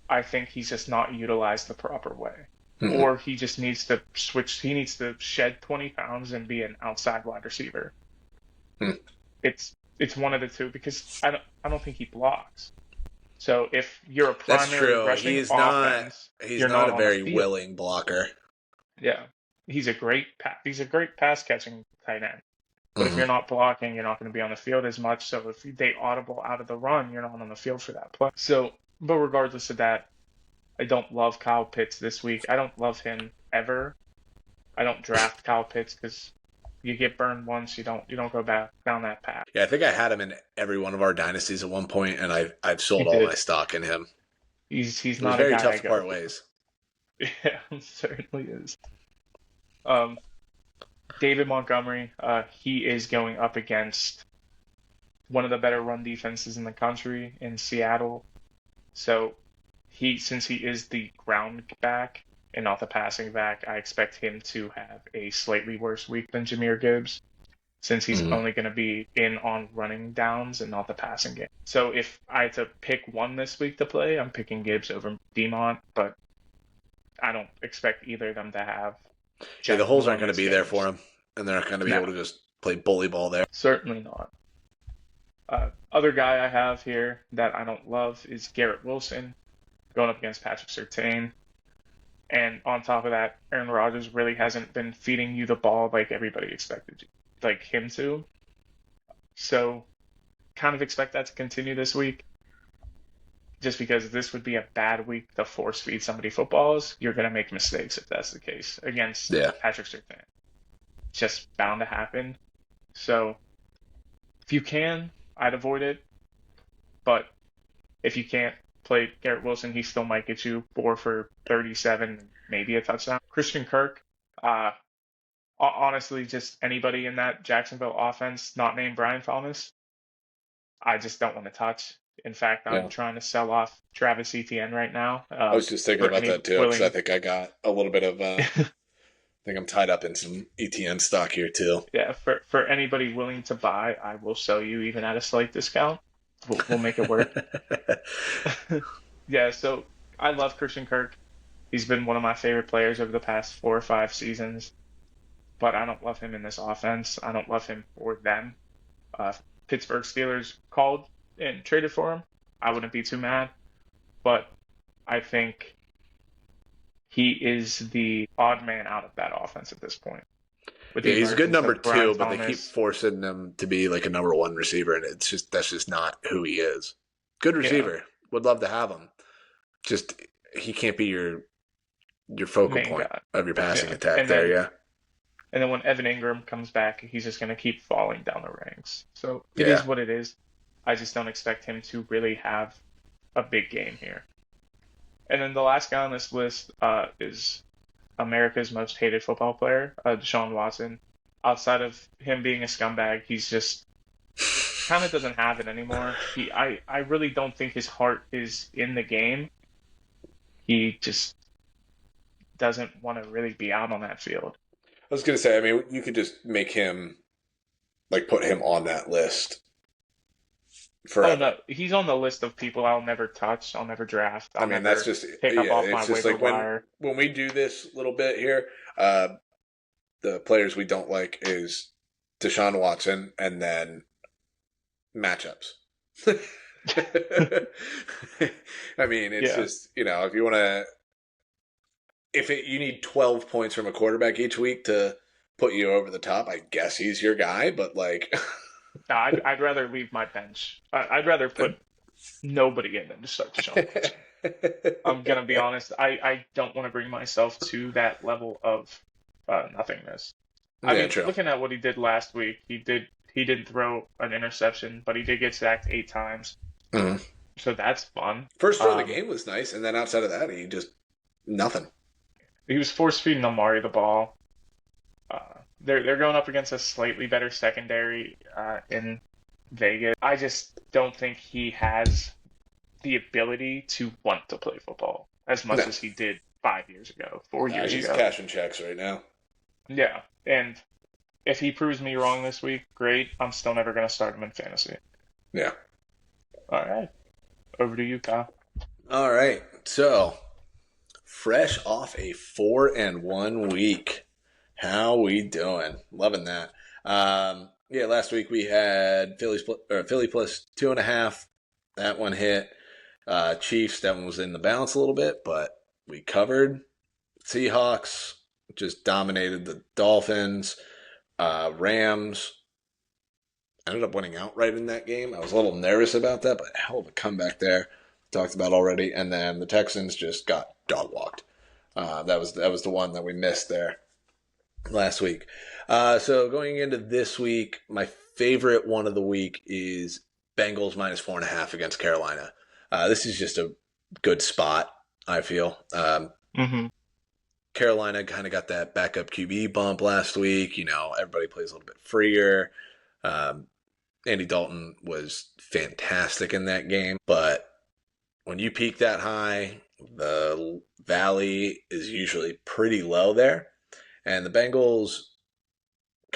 S2: I think he's just not utilized the proper way.
S1: Hmm.
S2: Or he just needs to switch. He needs to shed 20 pounds and be an outside wide receiver.
S1: Hmm.
S2: It's one of the two because I don't think he blocks. So if you're a
S1: That's
S2: primary
S1: true.
S2: rushing offense,
S1: He's
S2: you're
S1: not
S2: not
S1: a
S2: on the
S1: very
S2: field.
S1: willing blocker.
S2: Yeah, he's a great pass catching tight end. But if
S1: Hmm.
S2: you're not blocking, you're not going to be on the field as much. So if they audible out of the run, you're not on the field for that play. So, but regardless of that, I don't love Kyle Pitts this week. I don't love him ever. I don't draft Kyle Pitts because you get burned once, you don't go back down that path.
S1: Yeah, I think I had him in every one of our dynasties at one point, and I've
S2: You
S1: sold all my
S2: did.
S1: stock in him.
S2: He's
S1: It was
S2: not a
S1: very
S2: guy
S1: tough
S2: I
S1: to
S2: go
S1: part
S2: for.
S1: ways.
S2: Yeah, it certainly is. Um, David Montgomery, he is going up against one of the better run defenses in the country in Seattle. So since he is the ground back and not the passing back, I expect him to have a slightly worse week than Jahmyr Gibbs, since he's
S1: Hmm.
S2: only going to be in on running downs and not the passing game. So if I had to pick one this week to play, I'm picking Gibbs over Demont, but I don't expect either of them to have
S1: Yeah, the holes aren't going to
S2: ginormous
S1: be there for
S2: games.
S1: him, and they're not going to be able
S2: No,
S1: to just play bully ball there.
S2: certainly not. Other guy I have here that I don't love is Garrett Wilson going up against Patrick Surtain. And on top of that, Aaron Rodgers really hasn't been feeding you the ball like everybody expected like him to. So kind of expect that to continue this week. Just because this would be a bad week to force feed somebody footballs, you're going to make mistakes if that's the case against
S1: Yeah.
S2: Patrick Surtain. It's just bound to happen. So if you can, I'd avoid it. But if you can't play Garrett Wilson, he still might get you 4 for 37, maybe a touchdown. Christian Kirk, honestly, just anybody in that Jacksonville offense not named Brian Thomas, I just don't want to touch. In fact, I'm
S1: Yeah.
S2: trying to sell off Travis Etienne right now.
S1: I was just thinking
S2: For
S1: about
S2: any
S1: that too because I
S2: willing,
S1: think I got a little bit of. I think I'm tied up in some ETN stock here too.
S2: yeah, for anybody willing to buy, I will sell you even at a slight discount. We'll make it work. Yeah, so I love Christian Kirk. He's been one of my favorite players over the past 4 or 5 seasons. but I don't love him in this offense. I don't love him for them. If Pittsburgh Steelers called and traded for him, I wouldn't be too mad. But I think he is the odd man out of that offense at this point, with
S1: Yeah,
S2: the
S1: he's a good
S2: emergence
S1: number
S2: of Brian
S1: two, but they keep
S2: Thomas.
S1: forcing him to be like a number one receiver, and that's just not who he is. Good
S2: Yeah,
S1: receiver. Would love to have him. Just he can't be your focal
S2: main
S1: point
S2: guy.
S1: of your passing
S2: Yeah,
S1: attack there, yeah.
S2: and then when Evan Ingram comes back, he's just going to keep falling down the ranks. So it
S1: Yeah.
S2: is what it is. I just don't expect him to really have a big game here. And then the last guy on this list is America's most hated football player, Deshaun Watson. Outside of him being a scumbag, he's just kind of doesn't have it anymore. I really don't think his heart is in the game. He just doesn't want to really be out on that field.
S1: I was gonna say, I mean, you could just make him like put him on that list
S2: Oh
S1: forever.
S2: no, he's on the list of people I'll never touch, I'll never draft,
S1: I
S2: I'll
S1: mean, that's
S2: never
S1: just
S2: pick up
S1: yeah.
S2: off my
S1: It's just
S2: waiver
S1: like
S2: wire.
S1: when we do this little bit here, uh, the players we don't like is Deshaun Watson, and then matchups. I mean, it's
S2: Yeah.
S1: just if you want to, you need 12 points from a quarterback each week to put you over the top, I guess he's your guy. But like,
S2: No, I'd rather leave my bench. I'd rather put nobody in than to start Deshaun Watson. I'm gonna be honest. I don't want to bring myself to that level of nothingness. I
S1: yeah,
S2: mean,
S1: true.
S2: looking at what he did last week, he didn't throw an interception, but he did get sacked 8 times,
S1: Mhm.
S2: so that's fun.
S1: First throw of the
S2: Um,
S1: game was nice, and then outside of that, he just nothing.
S2: he was force feeding Amari the ball. They're going up against a slightly better secondary in Vegas. I just don't think he has the ability to want to play football as much
S1: No,
S2: as he did 5 years ago, 4 years
S1: he's
S2: ago.
S1: cashing checks right now.
S2: Yeah, and if he proves me wrong this week, great. I'm still never going to start him in fantasy.
S1: Yeah.
S2: All right, over to you, Kyle.
S1: All right. So fresh off a 4-1 week. How we doing? Loving that. Yeah, last week we had Philly plus 2.5. That one hit. Chiefs, that one was in the balance a little bit, but we covered. Seahawks just dominated the Dolphins. Rams ended up winning outright in that game. I was a little nervous about that, but hell of a comeback there. Talked about already. And then the Texans just got dog walked. That was the one that we missed there last week. So going into this week, my favorite one of the week is Bengals minus 4.5 against Carolina. This is just a good spot, I feel.
S2: Mm-hmm.
S1: Carolina kind of got that backup QB bump last week. Everybody plays a little bit freer. Um, Andy Dalton was fantastic in that game, but when you peak that high, the valley is usually pretty low there. And the Bengals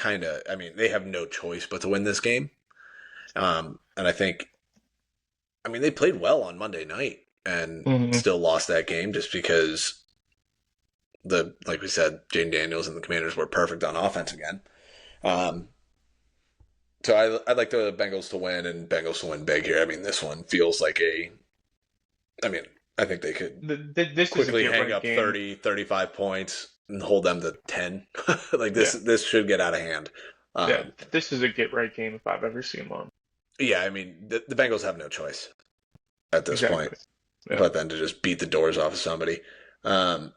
S1: I mean, they have no choice but to win this game. And I mean, they played well on Monday night and
S2: Mm-hmm.
S1: still lost that game just because like we said, Jane Daniels and the Commanders were perfect on offense again. Um, so I'd like the Bengals to win and Bengals to win big here. I mean, this one feels like I mean, I think they could
S2: This is a
S1: quickly
S2: get
S1: hang
S2: right
S1: up
S2: game.
S1: 30, 35 points and hold them to 10. Like
S2: Yeah,
S1: this should get out of hand.
S2: yeah.
S1: Um,
S2: This is a get right game if I've ever seen one.
S1: yeah, I mean, the Bengals have no choice at this point
S2: Exactly. Yeah.
S1: but then to just beat the doors off of somebody. Um,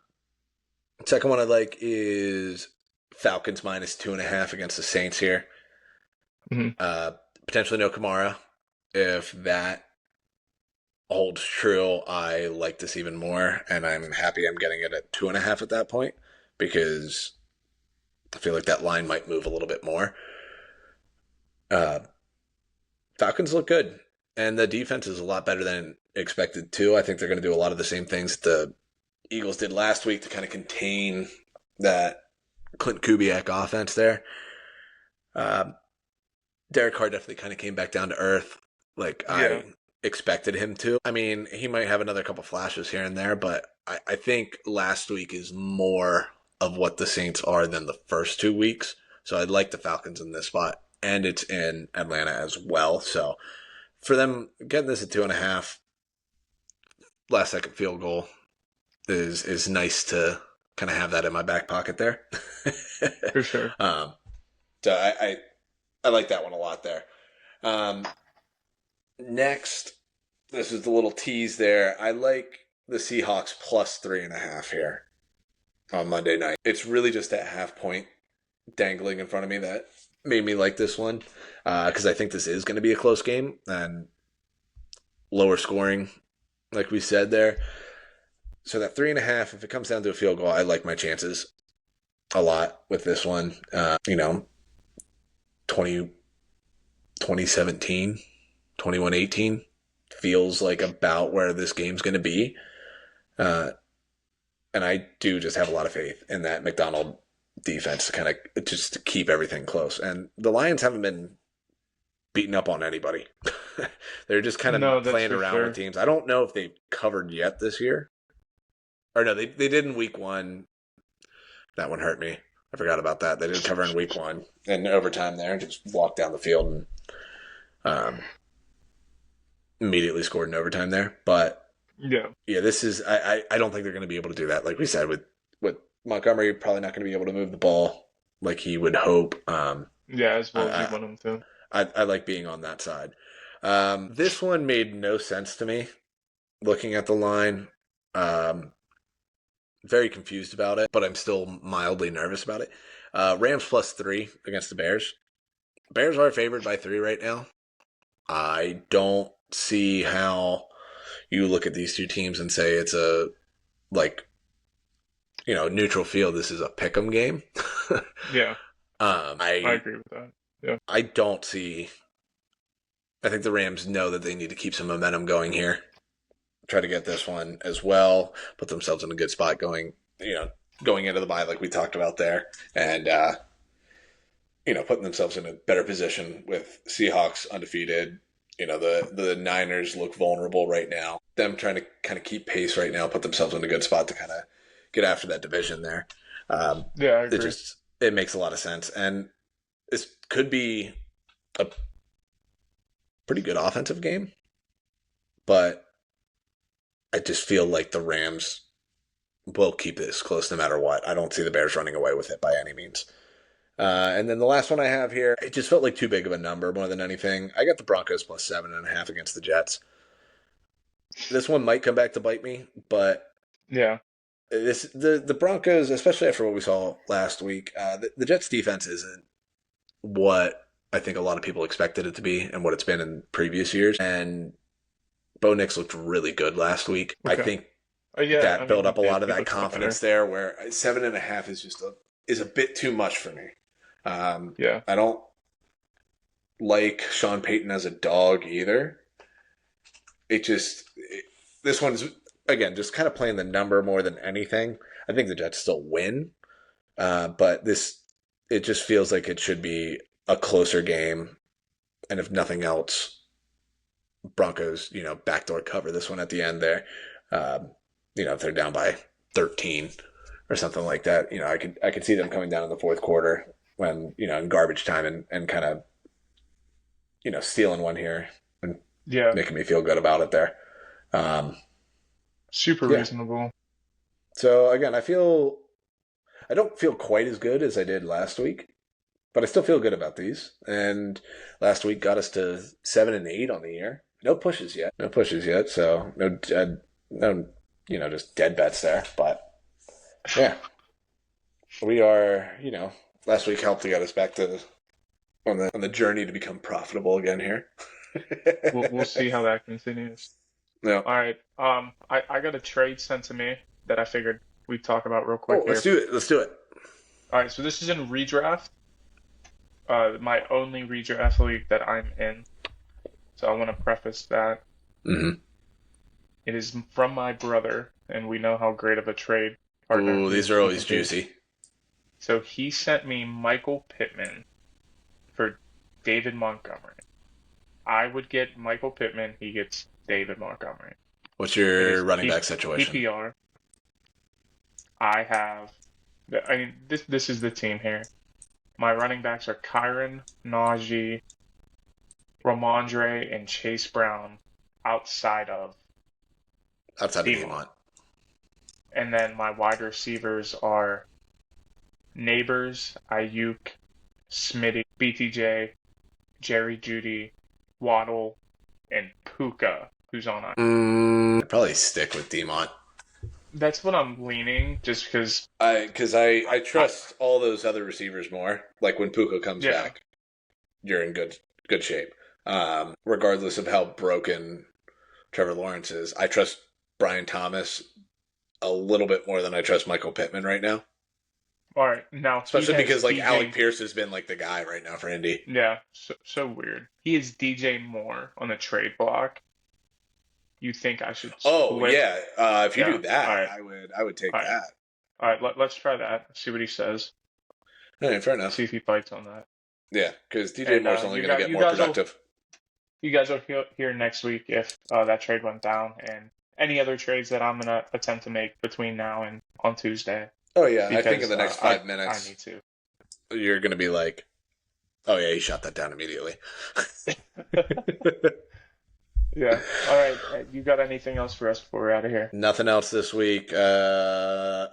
S1: Second one I like is Falcons minus 2.5 against the Saints here.
S2: Mm-hmm.
S1: Potentially no Kamara. If that holds true, I like this even more, and I'm happy I'm getting it at 2.5 at that point because I feel like that line might move a little bit more. Uh, Falcons look good, and the defense is a lot better than expected too. I think they're going to do a lot of the same things the Eagles did last week to kind of contain that Clint Kubiak offense there. Um, Derek Carr definitely kind of came back down to earth, like
S2: Yeah.
S1: I expected him to. I mean, he might have another couple flashes here and there, but I think last week is more of what the Saints are than the first 2 weeks. So I'd like the Falcons in this spot. And it's in Atlanta as well. So for them, getting this at 2.5, last second field goal is nice to kind of have that in my back pocket there.
S2: For sure.
S1: So I like that one a lot there. Next, this is the little tease there. I like the Seahawks plus 3.5 here on Monday night. It's really just that half point dangling in front of me that made me like this one, because I think this is going to be a close game and lower scoring, like we said there. So that 3.5, if it comes down to a field goal, I like my chances a lot with this one. 2017, 21-18 feels like about where this game's going to be. And I do just have a lot of faith in that McDonald defense to kind of just to keep everything close. And the Lions haven't been beating up on anybody. They're just kind of playing around with teams. I don't know if they've covered yet this year. Or no, they did in week 1. That one hurt me. I forgot about that. They did cover in week 1. And overtime there, just walked down the field and immediately scored in overtime there. But yeah, this is I don't think they're going to be able to do that. Like we said, with Montgomery, probably not going to be able to move the ball like he would hope.
S2: As well as you want him to.
S1: I like being on that side. This one made no sense to me looking at the line. Very confused about it, but I'm still mildly nervous about it. Rams plus 3 against the Bears. Bears are favored by 3 right now. I don't see how you look at these two teams and say it's a, neutral field. This is a pick'em game.
S2: Yeah. I agree with that. Yeah.
S1: I think the Rams know that they need to keep some momentum going here. Try to get this one as well, put themselves in a good spot going into the bye like we talked about there, and putting themselves in a better position with Seahawks undefeated. The Niners look vulnerable right now. Them trying to kind of keep pace right now, put themselves in a good spot to kind of get after that division there.
S2: I agree.
S1: It makes a lot of sense, and this could be a pretty good offensive game, but I just feel like the Rams will keep this close no matter what. I don't see the Bears running away with it by any means. And then the last one I have here, it just felt like too big of a number more than anything. I got the Broncos plus 7.5 against the Jets. This one might come back to bite me, but
S2: yeah,
S1: the Broncos, especially after what we saw last week, the Jets defense isn't what I think a lot of people expected it to be and what it's been in previous years. And Bo Nix looked really good last week. Okay. I think that built up a lot of that confidence there, where 7.5 is a bit too much for me. I don't like Sean Payton as a dog either. This one's, again, just kind of playing the number more than anything. I think the Jets still win, but it just feels like it should be a closer game. And if nothing else, Broncos, backdoor cover this one at the end there. If they're down by 13 or something like that, I could see them coming down in the fourth quarter when, in garbage time and kind of, stealing one here and making me feel good about it there.
S2: Super reasonable.
S1: So again, I don't feel quite as good as I did last week, but I still feel good about these. And last week got us to 7-8 on the year. No pushes yet. So no, just dead bets there. But yeah, we are, last week helped to get us back to on the journey to become profitable again here.
S2: We'll see how that continues.
S1: Yeah.
S2: All right. I got a trade sent to me that I figured we'd talk about real quick.
S1: Let's do it.
S2: All right. So this is in redraft. My only redraft league that I'm in. So I want to preface that.
S1: Mm-hmm.
S2: It is from my brother, and we know how great of a trade partner.
S1: Ooh, these are always juicy.
S2: So he sent me Michael Pittman for David Montgomery. I would get Michael Pittman. He gets David Montgomery.
S1: What's your running back situation?
S2: PPR. I have I mean, this is the team here. My running backs are Kyron, Najee, Ramondre, and Chase Brown outside of
S1: Outside of
S2: Demont.
S1: Demont.
S2: And then my wide receivers are Neighbors, Ayuk, Smitty, BTJ, Jerry Judy, Waddle, and Puka, who's on I.
S1: I'd probably stick with Demont.
S2: That's what I'm leaning, just because.
S1: I trust all those other receivers more. Like when Puka comes
S2: Yeah.
S1: back, you're in good shape. Regardless of how broken Trevor Lawrence is, I trust Brian Thomas a little bit more than I trust Michael Pittman right now.
S2: All right, now
S1: Especially because like
S2: DJ,
S1: Alec Pierce has been like the guy right now for Indy.
S2: Yeah, so weird. He is DJ Moore on the trade block. You think I should
S1: Oh
S2: split?
S1: yeah, if you
S2: Yeah,
S1: do that,
S2: all right.
S1: I would take
S2: All right.
S1: that.
S2: All right, let's try that. See what he says.
S1: All right, fair enough.
S2: See if he bites on that.
S1: Yeah, because DJ
S2: And,
S1: Moore's only
S2: you
S1: going to
S2: got-
S1: get
S2: you
S1: more
S2: guys will-
S1: productive.
S2: You guys will hear next week if that trade went down and any other trades that I'm gonna attempt to make between now and on Tuesday.
S1: Oh yeah, I think
S2: Because,
S1: in the next 5 minutes
S2: I need to.
S1: you're going to be like, oh yeah, he shot that down immediately.
S2: Yeah. All right. You got anything else for us before we're out of here?
S1: Nothing else this week. Orioles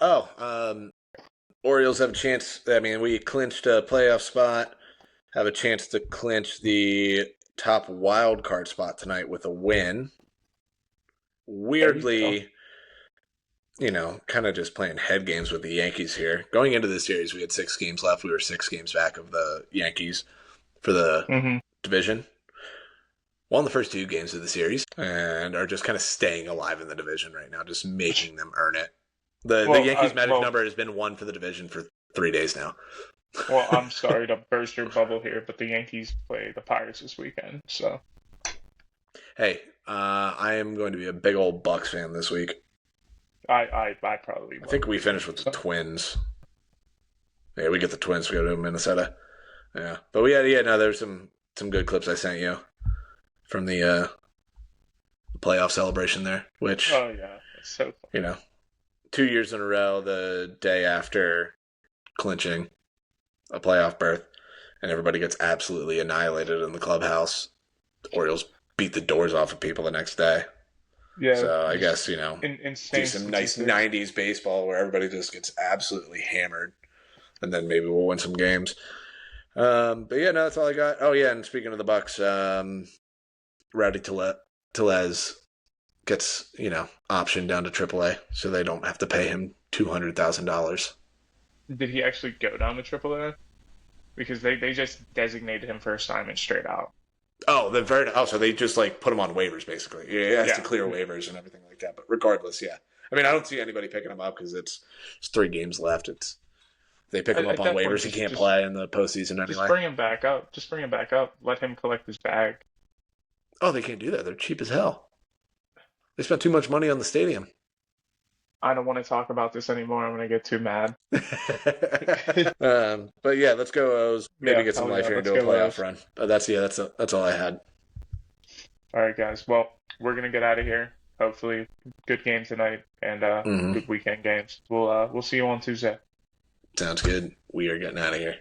S1: have a chance. I mean, we clinched a playoff spot. Have a chance to clinch the top wild card spot tonight with a win. Weirdly, kind of just playing head games with the Yankees here. Going into the series, we had 6 games left. We were 6 games back of the Yankees for the division. Won the first 2 games of the series and are just kind of staying alive in the division right now, just making them earn it. The Yankees magic number has been 1 for the division for 3 days now.
S2: Well, I'm sorry to burst your bubble here, but the Yankees play the Pirates this weekend, so.
S1: Hey, I am going to be a big old Bucks fan this week.
S2: I probably will.
S1: I think we finished with the Twins. Yeah, we get the Twins. We go to Minnesota. Yeah, but there's some good clips I sent you from the playoff celebration there, which
S2: Oh yeah, it's so fun.
S1: 2 years in a row, the day after clinching a playoff berth, and everybody gets absolutely annihilated in the clubhouse. The Orioles beat the doors off of people the next day.
S2: Yeah.
S1: So I guess,
S2: insane
S1: do some nice 90s baseball where everybody just gets absolutely hammered, and then maybe we'll win some games. But yeah, no, that's all I got. Oh yeah, and speaking of the Bucks, Rowdy Tellez gets, optioned down to AAA, so they don't have to pay him $200,000.
S2: Did he actually go down to AAA? Because they just designated him for assignment straight out.
S1: Oh, so they just put him on waivers basically. Yeah, he has to clear waivers and everything like that. But regardless, yeah. I mean, I don't see anybody picking him up because it's 3 games left. If they pick him up on waivers, he can't play in the postseason anyway.
S2: Just bring him back up. Let him collect his bag.
S1: Oh, they can't do that. They're cheap as hell. They spent too much money on the stadium.
S2: I don't want to talk about this anymore. I'm going to get too mad.
S1: But yeah, let's go O's. Maybe get some life here and do a playoff
S2: O's.
S1: run. But that's all I had.
S2: All right, guys. Well, we're going to get out of here. Hopefully, good game tonight and good weekend games. We'll see you on Tuesday.
S1: Sounds good. We are getting out of here.